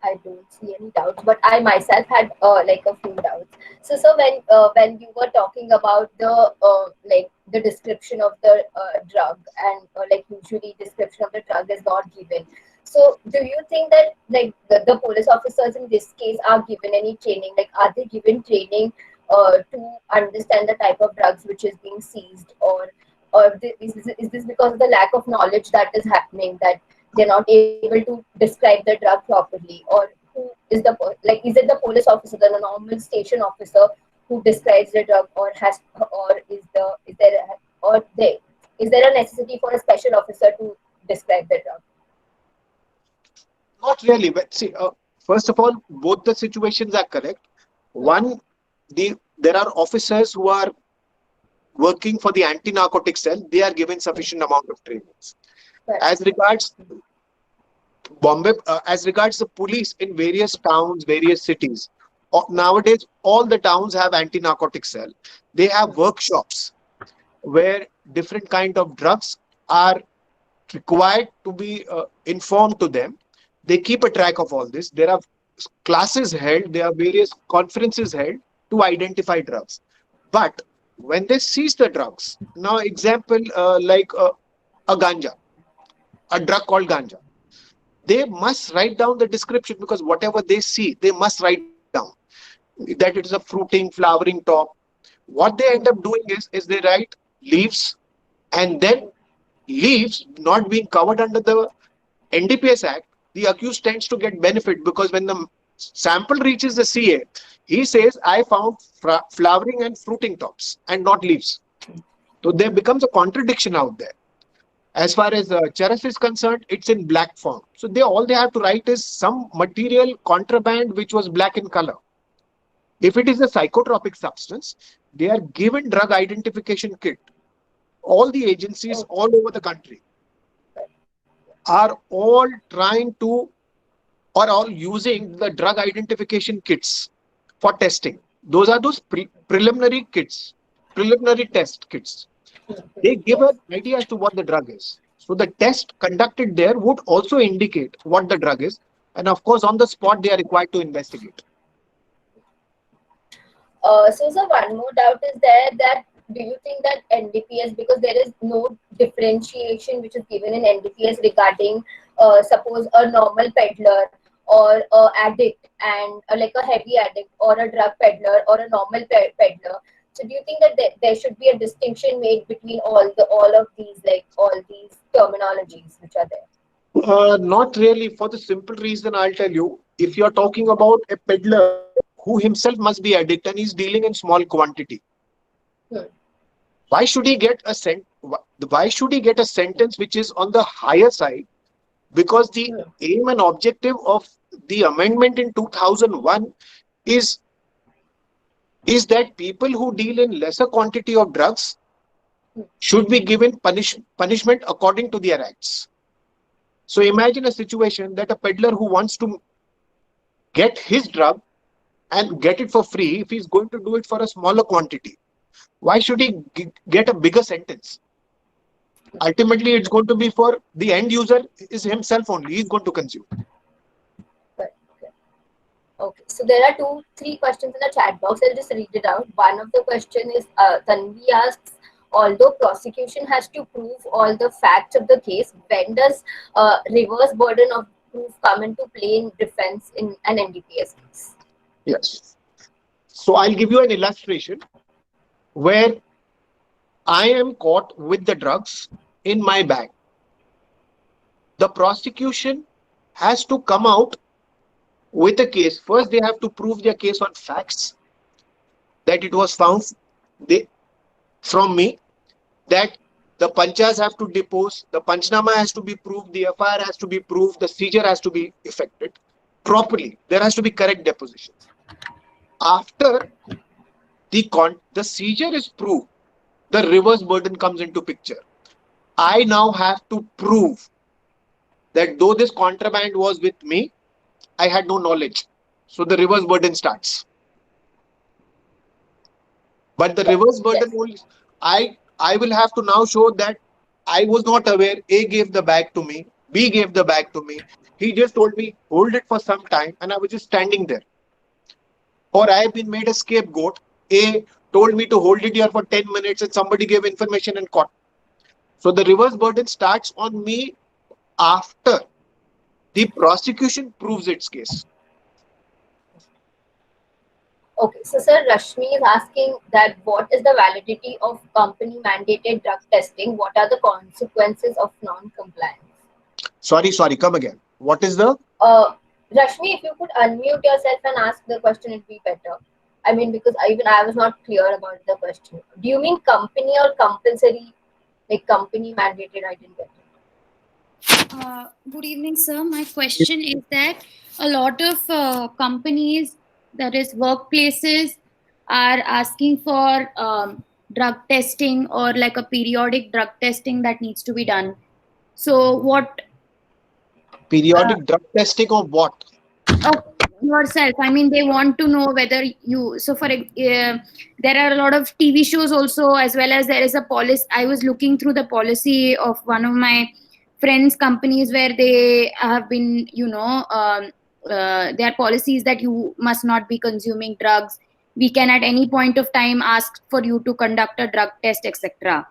I don't see any doubts, but I myself had like a few doubts. So when you were talking about the description of the drug, and like usually description of the drug is not given. So do you think that like the police officers in this case are given any training? Like, are they given training to understand the type of drugs which is being seized, or is this because of the lack of knowledge that is happening, that they're not able to describe the drug properly? Or who is is it the police officer, the normal station officer, who describes the drug, or is there a necessity for a special officer to describe the drug? Not really, but see, first of all, both the situations are correct. One, there are officers who are working for the anti-narcotic cell. They are given sufficient amount of trainings. Right. As regards Bombay, as regards the police in various towns, various cities, nowadays all the towns have anti-narcotic cell. They have workshops where different kind of drugs are required to be informed to them. They keep a track of all this. There are classes held, there are various conferences held to identify drugs. But when they seize the drugs, now example like a ganja, a drug called ganja, they must write down the description, because whatever they see, they must write down that it is a fruiting, flowering top. What they end up doing is they write leaves, and then leaves not being covered under the NDPS Act, the accused tends to get benefit, because when the sample reaches the CA, he says, I found flowering and fruiting tops and not leaves. So there becomes a contradiction out there. As far as charas is concerned, it's in black form. So they have to write is some material contraband which was black in color. If it is a psychotropic substance, they are given drug identification kit. All the agencies all over the country are all trying to, or all using the drug identification kits for testing. Those are those preliminary kits, preliminary test kits. They give an idea as to what the drug is. So the test conducted there would also indicate what the drug is. And of course, on the spot, they are required to investigate. So, sir, one more doubt is there, that do you think that NDPS, because there is no differentiation which is given in NDPS regarding, suppose a normal peddler or a addict, and like a heavy addict or a drug peddler or a normal peddler. So, do you think that there should be a distinction made between all of these, like all these terminologies which are there? Not really, for the simple reason I'll tell you. If you're talking about a peddler who himself must be addict and he's dealing in small quantity, why should he get why should he get a sentence which is on the higher side? Because the aim and objective of the amendment in 2001 is that people who deal in lesser quantity of drugs should be given punishment according to their acts. So imagine a situation that a peddler who wants to get his drug and get it for free, if he's going to do it for a smaller quantity, why should he get a bigger sentence? Ultimately, it's going to be for the end user is himself only. He's going to consume. Okay, so there are 3 questions in the chat box. I'll just read it out. One of the question is, Tanvi asks, although prosecution has to prove all the facts of the case, when does reverse burden of proof come into play in defense in an NDPS case? Yes. So I'll give you an illustration where I am caught with the drugs in my bag. The prosecution has to come out with a case. First, they have to prove their case on facts, that it was found from me, that the panchas have to depose, the panchnama has to be proved, the FIR has to be proved, the seizure has to be effected properly. There has to be correct deposition. After the seizure is proved, the reverse burden comes into picture. I now have to prove that though this contraband was with me, I had no knowledge. So the reverse burden starts. But the reverse burden only, I will have to now show that I was not aware. A gave the bag to me, B gave the bag to me. He just told me, hold it for some time, and I was just standing there. Or I have been made a scapegoat. A told me to hold it here for 10 minutes and somebody gave information and caught. So the reverse burden starts on me after the prosecution proves its case. Okay, so sir, Rashmi is asking that what is the validity of company mandated drug testing? What are the consequences of non-compliance? Sorry, come again. What is the? Rashmi, if you could unmute yourself and ask the question, it'd be better. I mean, because even I was not clear about the question. Do you mean company or compulsory, like company mandated? I didn't get it. Good evening, sir. My question is that a lot of companies, that is workplaces, are asking for drug testing or like a periodic drug testing that needs to be done. So what? Periodic drug testing of what? Of yourself. I mean, they want to know whether you. So, there are a lot of TV shows also, as well as there is a policy. I was looking through the policy of one of my friends' companies where they have been, their policies that you must not be consuming drugs. We can at any point of time ask for you to conduct a drug test, etc.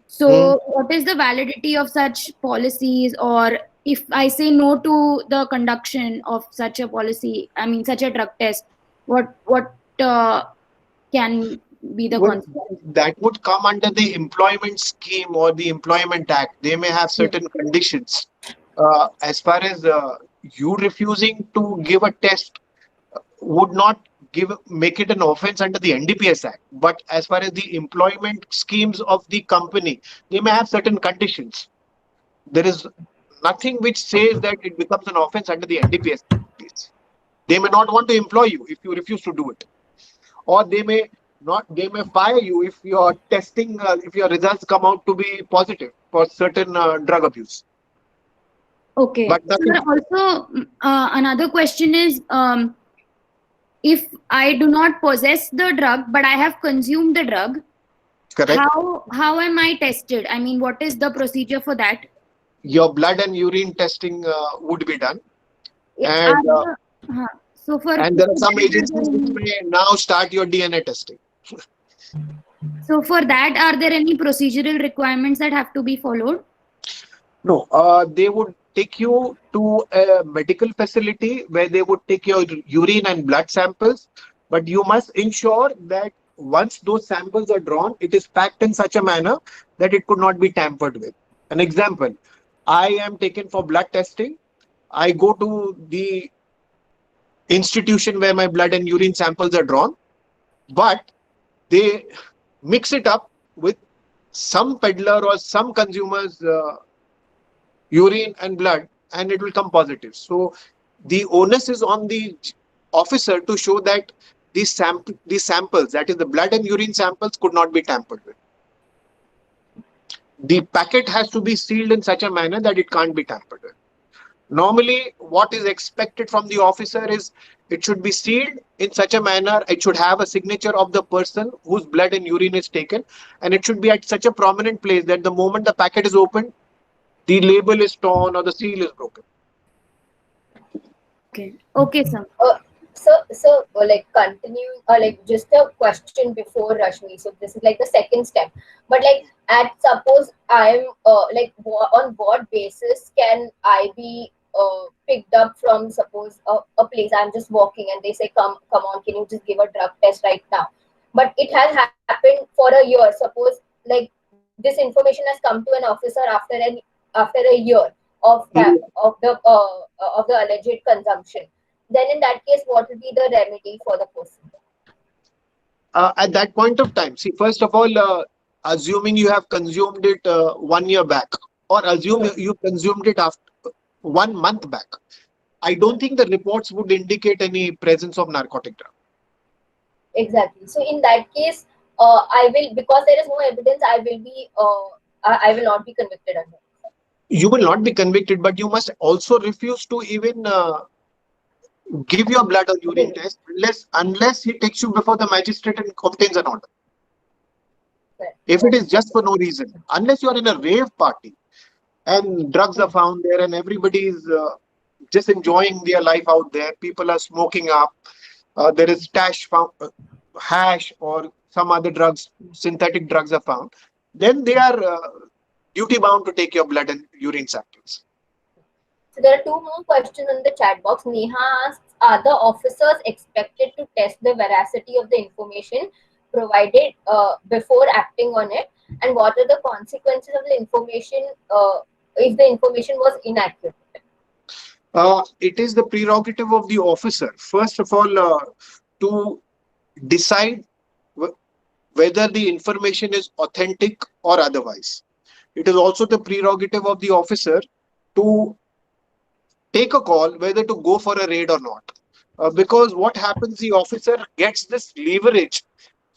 So, what is the validity of such policies, or if I say no to the conduction of such a policy, I mean such a drug test, what can be the Well, consequence? that would come under the employment scheme or the employment act. They may have certain conditions. As far as you refusing to give a test would not make it an offense under the NDPS Act. But as far as the employment schemes of the company, they may have certain conditions. There is nothing which says that it becomes an offense under the NDPS Act. They may not want to employ you if you refuse to do it, or they may fire you if your testing, if your results come out to be positive for certain drug abuse. Okay. But Sir, also, another question is, if I do not possess the drug, but I have consumed the drug, correct. how am I tested? I mean, what is the procedure for that? Your blood and urine testing would be done, Are and the- so for and there are some agencies which may now start your DNA testing. So for that, are there any procedural requirements that have to be followed? No, they would take you to a medical facility where they would take your urine and blood samples, but you must ensure that once those samples are drawn, it is packed in such a manner that it could not be tampered with. An example, I am taken for blood testing. I go to the institution where my blood and urine samples are drawn, but they mix it up with some peddler or some consumer's urine and blood, and it will come positive. So the onus is on the officer to show that these samples, that is the blood and urine samples, could not be tampered with. The packet has to be sealed in such a manner that it can't be tampered with. Normally, what is expected from the officer is it should be sealed in such a manner, it should have a signature of the person whose blood and urine is taken, and it should be at such a prominent place that the moment the packet is opened, the label is torn or the seal is broken. Okay. Okay, sir. So like continuing, like just a question before Rashmi. So this is like the second step. But like, suppose I'm like, on what basis can I be picked up from, suppose a place I'm just walking and they say, come on, can you just give a drug test right now? But it has happened for a year. Suppose like this information has come to an officer after a year of that, of the alleged consumption. Then in that case, what will be the remedy for the person? At that point of time, see, first of all, assuming you have consumed it 1 year back, or assume you consumed it after 1 month back, I don't think the reports would indicate any presence of narcotic drug. Exactly. So in that case, I will, because there is no evidence, I will not be convicted under. You will not be convicted, but you must also refuse to even give your blood or urine test unless he takes you before the magistrate and obtains an order. Correct. If it is just for no reason, unless you are in a rave party and drugs are found there and everybody is just enjoying their life out there, people are smoking up, there is hash or some other drugs, synthetic drugs are found, then they are duty bound to take your blood and urine samples. So there are two more questions in the chat box. Neha asks, are the officers expected to test the veracity of the information provided before acting on it? And what are the consequences of the information if the information was inaccurate? It is the prerogative of the officer, first of all, to decide whether the information is authentic or otherwise. It is also the prerogative of the officer to take a call whether to go for a raid or not. Because what happens, the officer gets this leverage,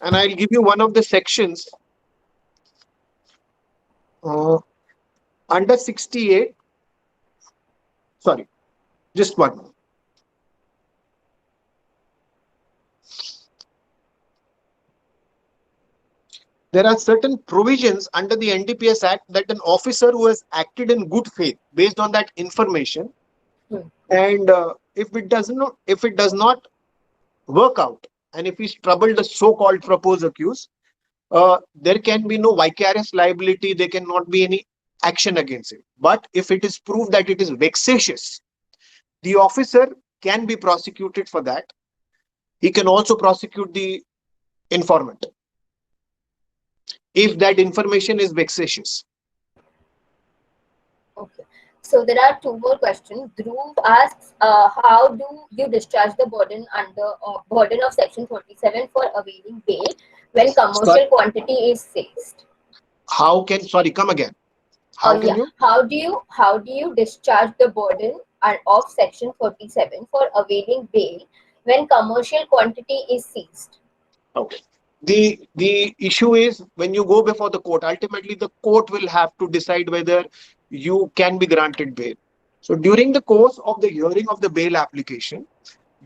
and I'll give you one of the sections under 68. Sorry, Just one. There are certain provisions under the NDPS Act that an officer who has acted in good faith based on that information, and if it does not work out, and if he's troubled the so-called proposed accused, there can be no vicarious liability. There cannot be any action against him. But if it is proved that it is vexatious, the officer can be prosecuted for that. He can also prosecute the informant if that information is vexatious. Okay. So there are two more questions. Dhruv asks, how do you discharge the burden of Section 47 for availing bail when commercial quantity is seized? Sorry, come again. How do you discharge the burden of Section 47 for availing bail when commercial quantity is seized? Okay. The issue is, when you go before the court, ultimately the court will have to decide whether you can be granted bail. So during the course of the hearing of the bail application,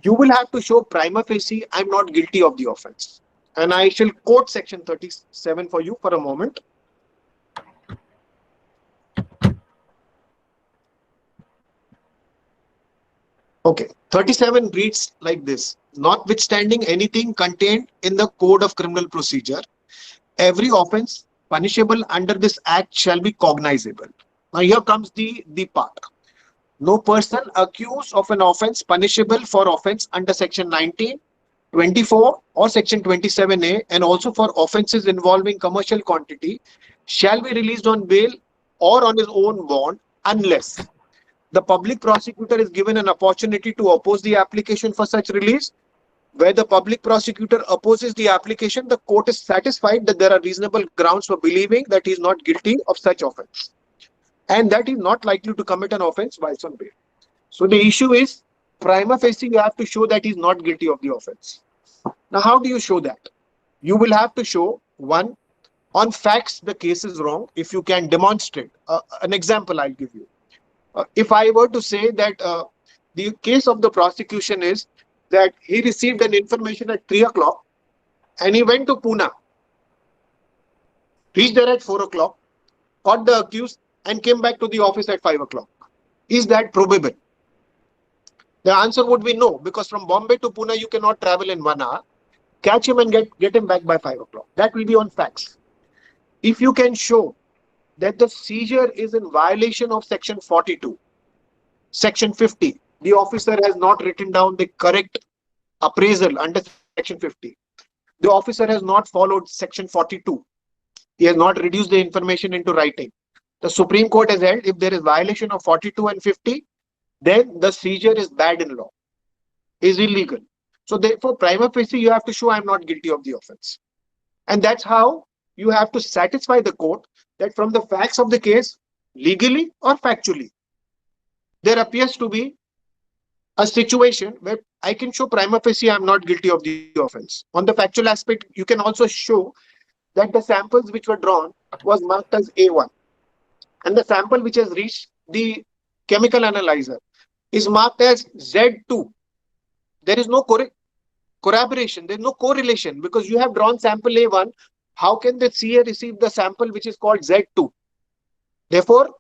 you will have to show prima facie I'm not guilty of the offense. And I shall quote Section 37 for you for a moment. Okay, 37 reads like this: notwithstanding anything contained in the Code of Criminal Procedure, every offense punishable under this act shall be cognizable. Now here comes the part. No person accused of an offense punishable for offense under Section 19, 24 or Section 27A, and also for offenses involving commercial quantity, shall be released on bail or on his own bond unless the public prosecutor is given an opportunity to oppose the application for such release. Where the public prosecutor opposes the application, the court is satisfied that there are reasonable grounds for believing that he is not guilty of such offense and that he is not likely to commit an offense whilst on bail. So the issue is, prima facie, you have to show that he is not guilty of the offense. Now, how do you show that? You will have to show, one, on facts the case is wrong. If you can demonstrate, an example I'll give you. If I were to say that the case of the prosecution is that he received an information at 3 o'clock and he went to Pune, reached there at 4 o'clock, caught the accused and came back to the office at 5 o'clock. Is that probable? The answer would be no, because from Bombay to Pune you cannot travel in 1 hour. Catch him and get him back by 5 o'clock. That will be on facts. If you can show that the seizure is in violation of Section 42, Section 50, the officer has not written down the correct appraisal under Section 50. The officer has not followed Section 42. He has not reduced the information into writing. The Supreme Court has held if there is violation of 42 and 50, then the seizure is bad in law, is illegal. So therefore, prima facie, you have to show I'm not guilty of the offense. And that's how you have to satisfy the court that from the facts of the case, legally or factually, there appears to be a situation where I can show prima facie I'm not guilty of the offense. On the factual aspect, you can also show that the samples which were drawn was marked as A1. And the sample which has reached the chemical analyzer is marked as Z2. There is no corroboration, there is no correlation, because you have drawn sample A1. How can the CA receive the sample which is called Z2? Therefore,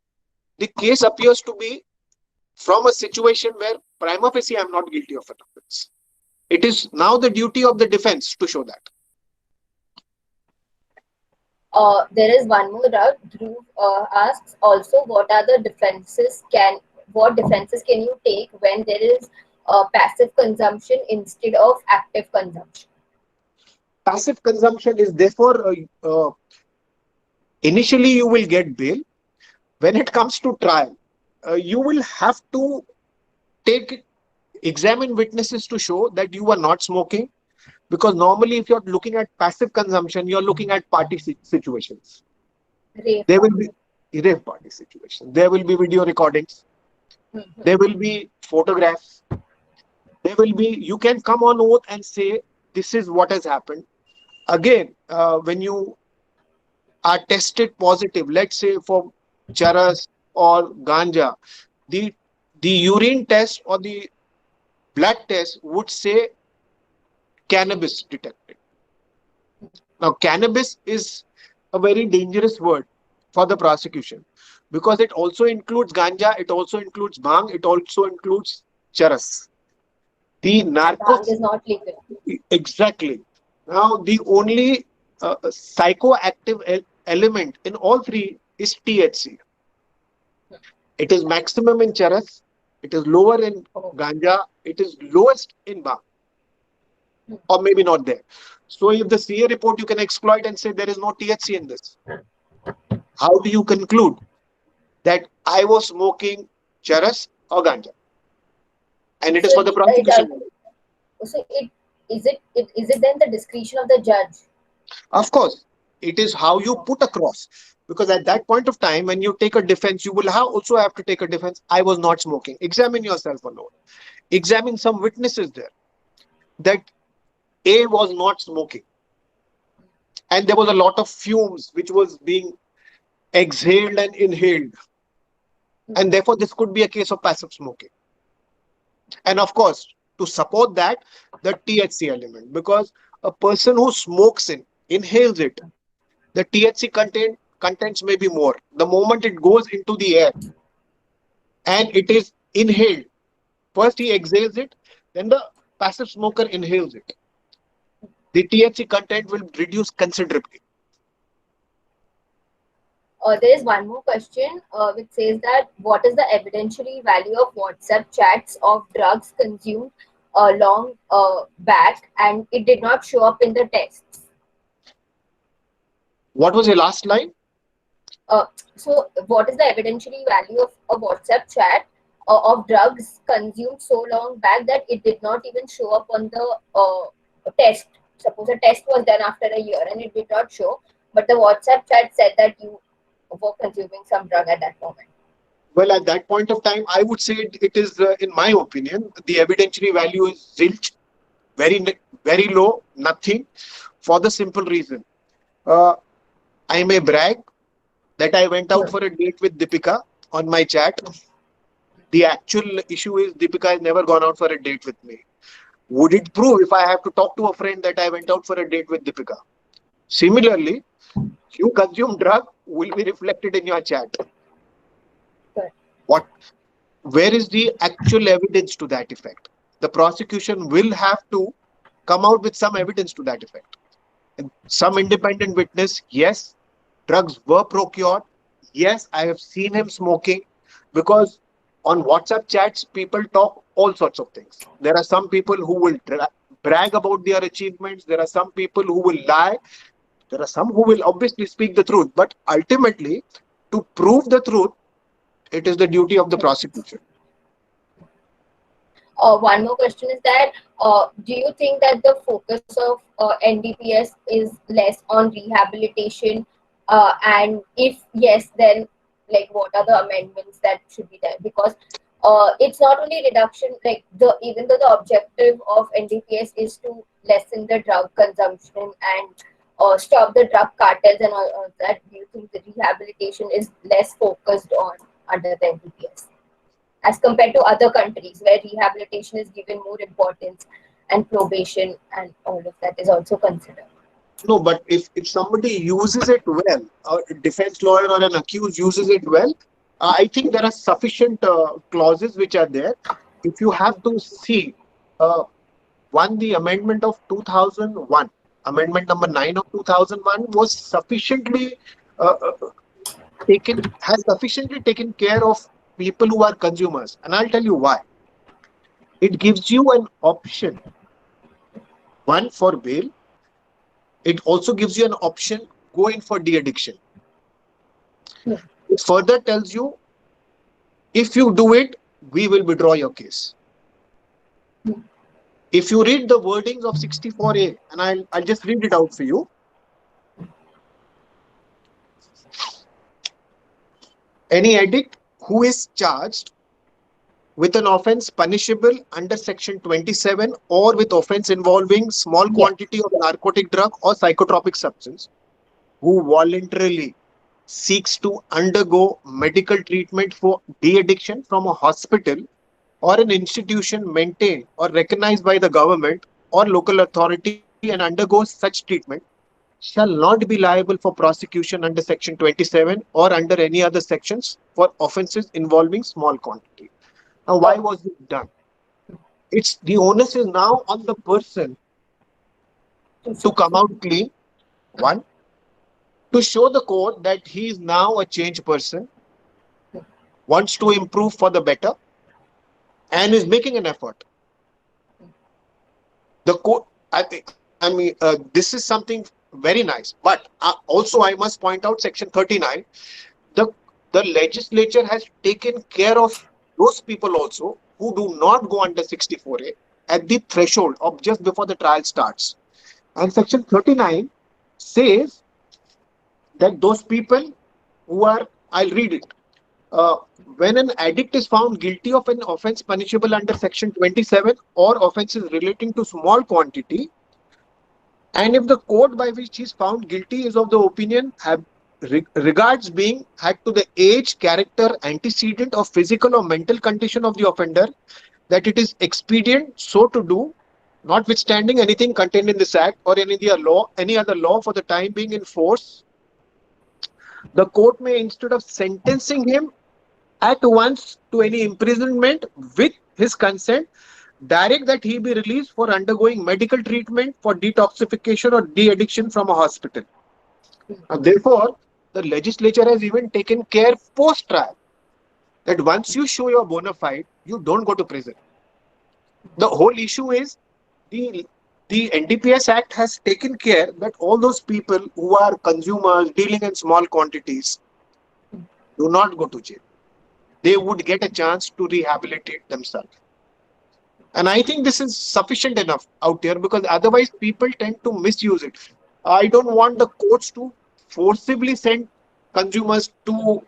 the case appears to be from a situation where prima facie I am not guilty of an offense. It is now the duty of the defense to show that. There is one more route. Dhruv asks also, what defenses can you take when there is passive consumption instead of active consumption? Passive consumption is therefore, initially you will get bail. When it comes to trial, you will have to examine witnesses to show that you were not smoking. Because normally if you're looking at passive consumption, you're looking at party situations. There will be rave party situations. There will be video recordings. There will be photographs. There will be, you can come on oath and say, this is what has happened. Again, when you are tested positive, let's say for charas or ganja, the the urine test or the blood test would say cannabis detected. Now, cannabis is a very dangerous word for the prosecution because it also includes ganja, it also includes bhang, it also includes charas. The Bhang narcotics, is not legal. exactly. Now, the only psychoactive element in all three is THC. It is maximum in charas, it is lower in Oh. ganja, it is lowest in bhang, or maybe not there. So, if the CA report you can exploit and say there is no THC in this, how do you conclude that I was smoking charas or ganja? And it is So for the prosecution. is it then the discretion of the judge? Of course, it is how you put across. Because at that point of time, when you take a defense, you will also have to take a defense. I was not smoking. Examine yourself alone. Examine some witnesses there that A was not smoking. And there was a lot of fumes which was being exhaled and inhaled. And therefore, this could be a case of passive smoking. And of course, to support that, the THC element, because a person who smokes inhales it, the THC contents may be more. The moment it goes into the air and it is inhaled, first he exhales it, then the passive smoker inhales it. The THC content will reduce considerably. There is one more question which says that what is the evidentiary value of WhatsApp chats of drugs consumed long back and it did not show up in the tests? What was your last line? So, what is the evidentiary value of a WhatsApp chat of drugs consumed so long back that it did not even show up on the test? Suppose a test was done after a year and it did not show, but the WhatsApp chat said that you were consuming some drug at that moment. Well, at that point of time, I would say it is, in my opinion, the evidentiary value is zilch, very low, nothing, for the simple reason. I may brag that I went out for a date with Deepika on my chat. The actual issue is Deepika has never gone out for a date with me. Would it prove if I have to talk to a friend that I went out for a date with Deepika? Similarly, you consume drug will be reflected in your chat. Correct. Where is the actual evidence to that effect? The prosecution will have to come out with some evidence to that effect. And some independent witness, yes, drugs were procured. Yes, I have seen him smoking, because on WhatsApp chats, people talk all sorts of things. There are some people who will brag about their achievements. There are some people who will lie. There are some who will obviously speak the truth. But ultimately, to prove the truth, it is the duty of the prosecution. One more question is that do you think that the focus of NDPS is less on rehabilitation? And if yes, then like what are the amendments that should be there? Because it's not only reduction, like even though the objective of NDPS is to lessen the drug consumption and stop the drug cartels and all that, do you think the rehabilitation is less focused on under the NDPS? As compared to other countries where rehabilitation is given more importance and probation and all of that is also considered. No, but if somebody uses it well, a defense lawyer or an accused uses it well, I think there are sufficient clauses which are there. If you have to see, the amendment of 2001, amendment number 9 of 2001 was sufficiently has sufficiently taken care of people who are consumers. And I'll tell you why. It gives you an option, one, for bail. It also gives you an option, go in for de-addiction. It further tells you, if you do it, we will withdraw your case. If you read the wordings of 64A, and I'll just read it out for you. Any addict who is charged with an offense punishable under section 27 or with offense involving small quantity of narcotic drug or psychotropic substance, who voluntarily seeks to undergo medical treatment for de-addiction from a hospital or an institution maintained or recognized by the government or local authority and undergoes such treatment shall not be liable for prosecution under section 27 or under any other sections for offences involving small quantity. Now, why Oh, was it done? It's the onus is now on the person to to show. come out clean. One, to show the court that he is now a changed person, wants to improve for the better, and is making an effort. The court, this is something very nice. But also, I must point out section 39. The the legislature has taken care of those people also who do not go under 64A at the threshold of just before the trial starts. And section 39 says that those people who are, I'll read it. Uh, when an addict is found guilty of an offense punishable under section 27 or offenses relating to small quantity, and if the court by which he is found guilty is of the opinion have regards being had to the age, character, antecedent, or physical or mental condition of the offender, that it is expedient so to do, notwithstanding anything contained in this act or any other law for the time being in force, the court may, instead of sentencing him at once to any imprisonment with his consent, direct that he be released for undergoing medical treatment for detoxification or de-addiction from a hospital. Therefore, the legislature has even taken care post-trial that once you show your bona fide, you don't go to prison. The whole issue is the the NDPS Act has taken care that all those people who are consumers dealing in small quantities do not go to jail. They would get a chance to rehabilitate themselves. And I think this is sufficient enough out here because otherwise people tend to misuse it. I don't want the courts to forcibly send consumers to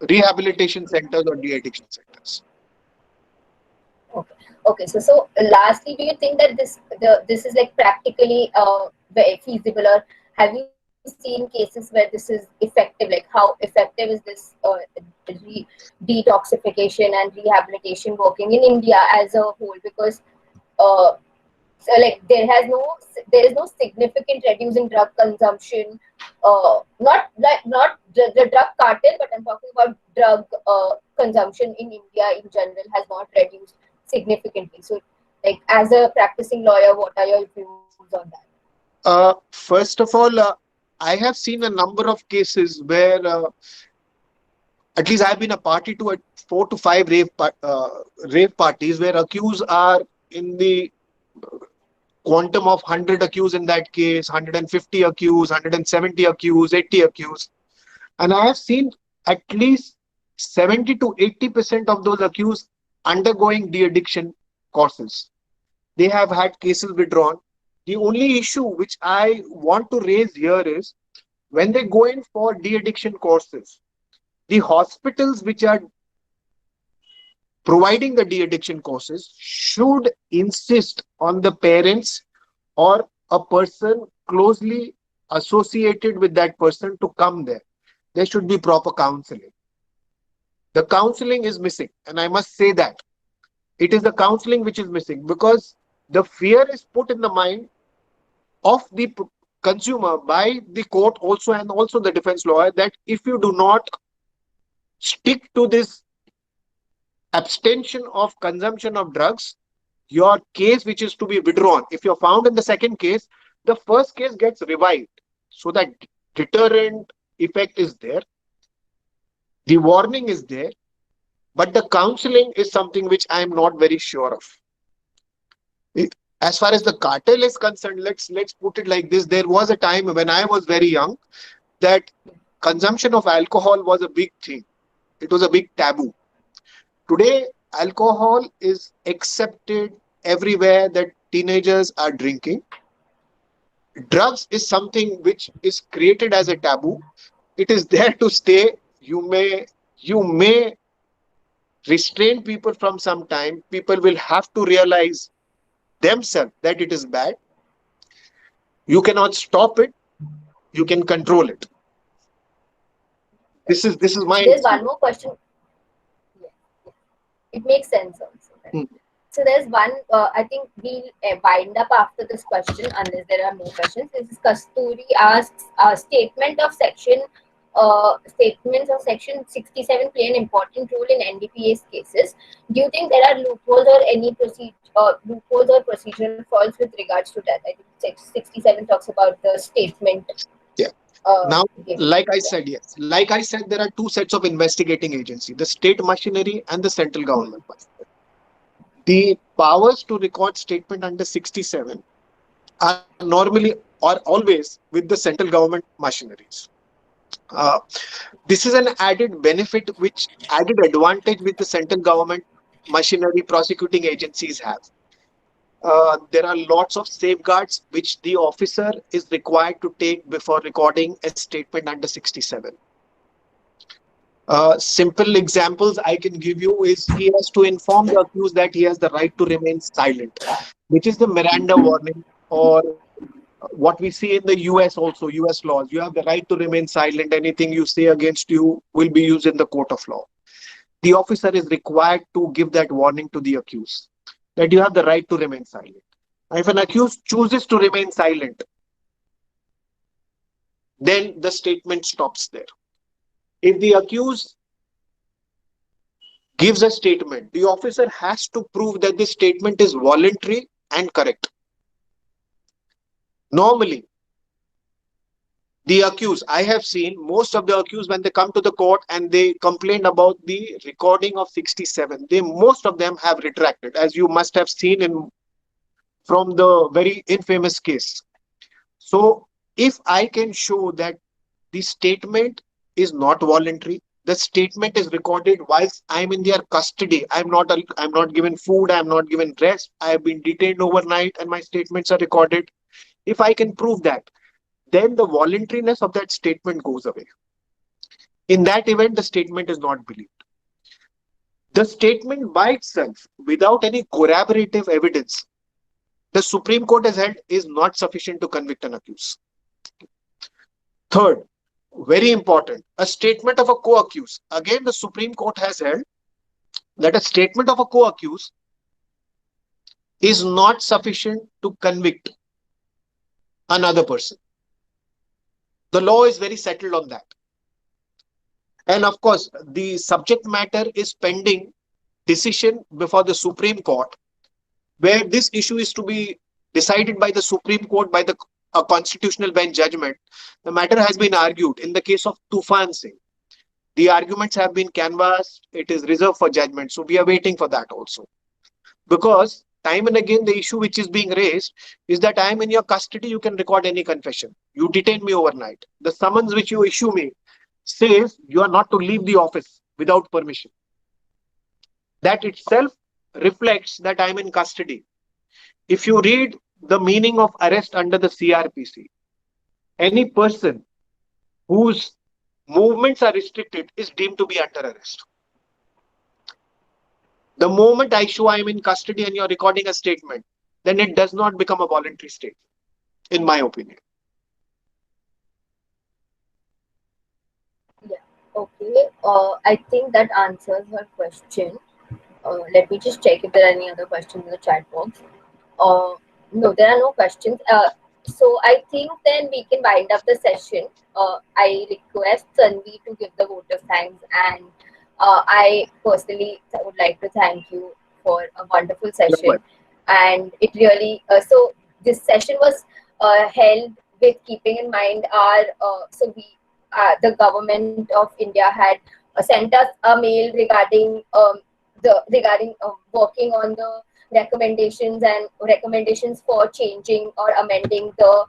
rehabilitation centers or de-addiction centers. Okay. Okay. So lastly, do you think that this is like practically very feasible, or have you seen cases where this is effective? Like how effective is this detoxification and rehabilitation working in India as a whole? Because uh, so like there is no significant reduce in drug consumption. Not the drug cartel, but I'm talking about drug consumption in India in general has not reduced significantly. So, like as a practicing lawyer, what are your views on that? First of all, I have seen a number of cases where at least I've been a party to 4 to 5 rave parties where accused are in the quantum of 100 accused in that case, 150 accused, 170 accused, 80 accused. And I have seen at least 70 to 80% of those accused undergoing de-addiction courses. They have had cases withdrawn. The only issue which I want to raise here is when they go in for de-addiction courses, the hospitals which are providing the de-addiction courses should insist on the parents or a person closely associated with that person to come there. There should be proper counseling. The counseling is missing, and I must say that it is the counseling which is missing because the fear is put in the mind of the consumer by the court also and also the defense lawyer that if you do not stick to this abstention of consumption of drugs, your case which is to be withdrawn, if you're found in the second case, the first case gets revived. So that deterrent effect is there. The warning is there. But the counseling is something which I am not very sure of. As far as the cartel is concerned, let's put it like this. There was a time when I was very young that consumption of alcohol was a big thing. It was a big taboo. Today, alcohol is accepted everywhere that teenagers are drinking. Drugs is something which is created as a taboo. It is there to stay. You may restrain people from some time. People will have to realize themselves that it is bad. You cannot stop it. You can control it. This is my There's one experience. more question. Yeah, yeah. It makes sense also. Right? Hmm. So there's one. I think we'll wind up after this question unless there are more questions. This is Kasturi asks: statement of section. Statements of section 67 play an important role in NDPS cases. Do you think there are loopholes or any loopholes or procedural faults with regards to that? I think 67 talks about the statement Yeah. Now, giving. like I Yeah. said, yes, like I said, there are two sets of investigating agency: the state machinery and the central government. The powers to record statement under 67 are normally or always with the central government machineries. Uh, this is an added benefit, which added advantage with the central government machinery prosecuting agencies have. There are lots of safeguards which the officer is required to take before recording a statement under 67. Simple examples I can give you is he has to inform the accused that he has the right to remain silent, which is the Miranda warning, or what we see in the US also, US laws. You have the right to remain silent. Anything you say against you will be used in the court of law. The officer is required to give that warning to the accused that you have the right to remain silent. If an accused chooses to remain silent, then the statement stops there. If the accused gives a statement, the officer has to prove that the statement is voluntary and correct. Normally, the accused, I have seen most of the accused when they come to the court and they complain about the recording of 67, they most of them have retracted, as you must have seen in from the very infamous case. So, if I can show that the statement is not voluntary, the statement is recorded whilst I'm in their custody. I'm not given food, I'm not given rest, I have been detained overnight, and my statements are recorded. If I can prove that, then the voluntariness of that statement goes away. In that event, the statement is not believed. The statement by itself, without any corroborative evidence, the Supreme Court has held is not sufficient to convict an accused. Third, very important, a statement of a co-accused. Again, the Supreme Court has held that a statement of a co-accused is not sufficient to convict another person. The law is very settled on that. And of course, the subject matter is pending decision before the Supreme Court, where this issue is to be decided by the Supreme Court by the a constitutional bench judgment. The matter has been argued in the case of Tufan Singh. The arguments have been canvassed. It is reserved for judgment. So we are waiting for that also. Because time and again, the issue which is being raised is that I am in your custody, you can record any confession. You detain me overnight. The summons which you issue me says you are not to leave the office without permission. That itself reflects that I am in custody. If you read the meaning of arrest under the CRPC, any person whose movements are restricted is deemed to be under arrest. The moment I show I am in custody and you're recording a statement, then it does not become a voluntary statement, in my opinion. Yeah. Okay. I think that answers her question. Let me just check if there are any other questions in the chat box. No, there are no questions. So I think then we can wind up the session. I request Sanvi to give the vote of thanks, and I personally would like to thank you for a wonderful session. And it really so this session was held with keeping in mind our the government of India had sent us a mail regarding working on the recommendations for changing or amending the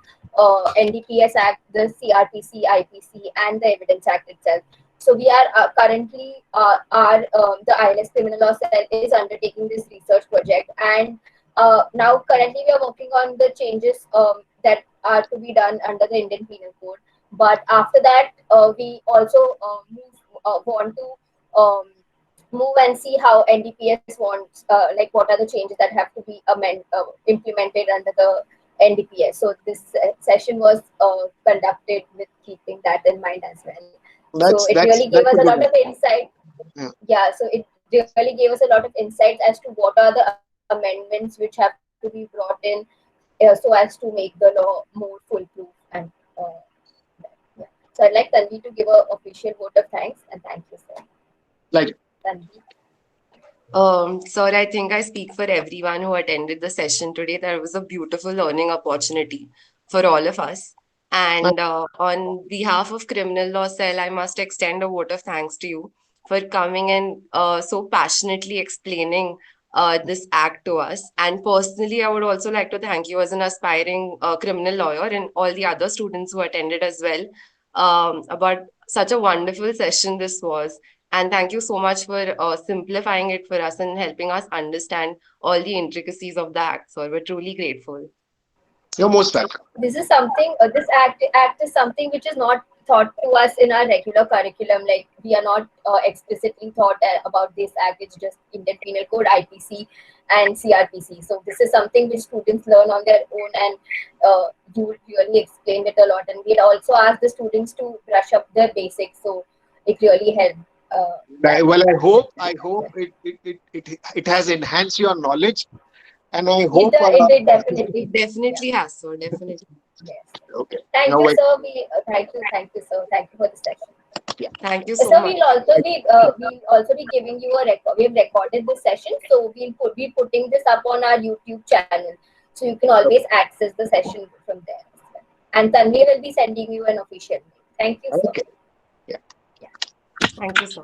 NDPS Act, the CRPC, IPC, and the Evidence Act itself. So we are currently the ILS Criminal Law Cell is undertaking this research project, and now currently we are working on the changes that are to be done under the Indian Penal Code. But after that, we also want to move and see how NDPS wants, like what are the changes that have to be implemented under the NDPS. So this session was conducted with keeping that in mind as well. That's it really gave that's us a a good lot one. of insight. Yeah. Yeah, so it really gave us a lot of insights as to what are the amendments which have to be brought in so as to make the law more foolproof. And yeah. So I'd like Tanvi to give a official vote of thanks and thank you, sir. Like, Tanvi. Sir, I think I speak for everyone who attended the session today. That was a beautiful learning opportunity for all of us. And on behalf of Criminal Law Cell, I must extend a vote of thanks to you for coming and so passionately explaining this act to us. And personally, I would also like to thank you as an aspiring criminal lawyer and all the other students who attended as well. About such a wonderful session this was. And thank you so much for simplifying it for us and helping us understand all the intricacies of the act, sir. We're truly grateful. you're most welcome. This is something. This act is something which is not taught to us in our regular curriculum. Like we are not explicitly taught about this act. It's just Indian Penal Code, IPC, and CRPC. So this is something which students learn on their own, and you really explained it a lot. And we had also asked the students to brush up their basics, so it really helped. Well, I hope it has enhanced your knowledge, and I hope. It did definitely. Definitely has, sir. Definitely. Yes. Okay. Thank No you, way. sir. Thank you, sir. Thank you for the session. Thank you so So much. we'll also be giving you a record. We've recorded this session, so we'll be putting this up on our YouTube channel, so you can always access the session from there as well. And Tanvi will be sending you an official link. Thank you, sir. Okay. Thank you, sir.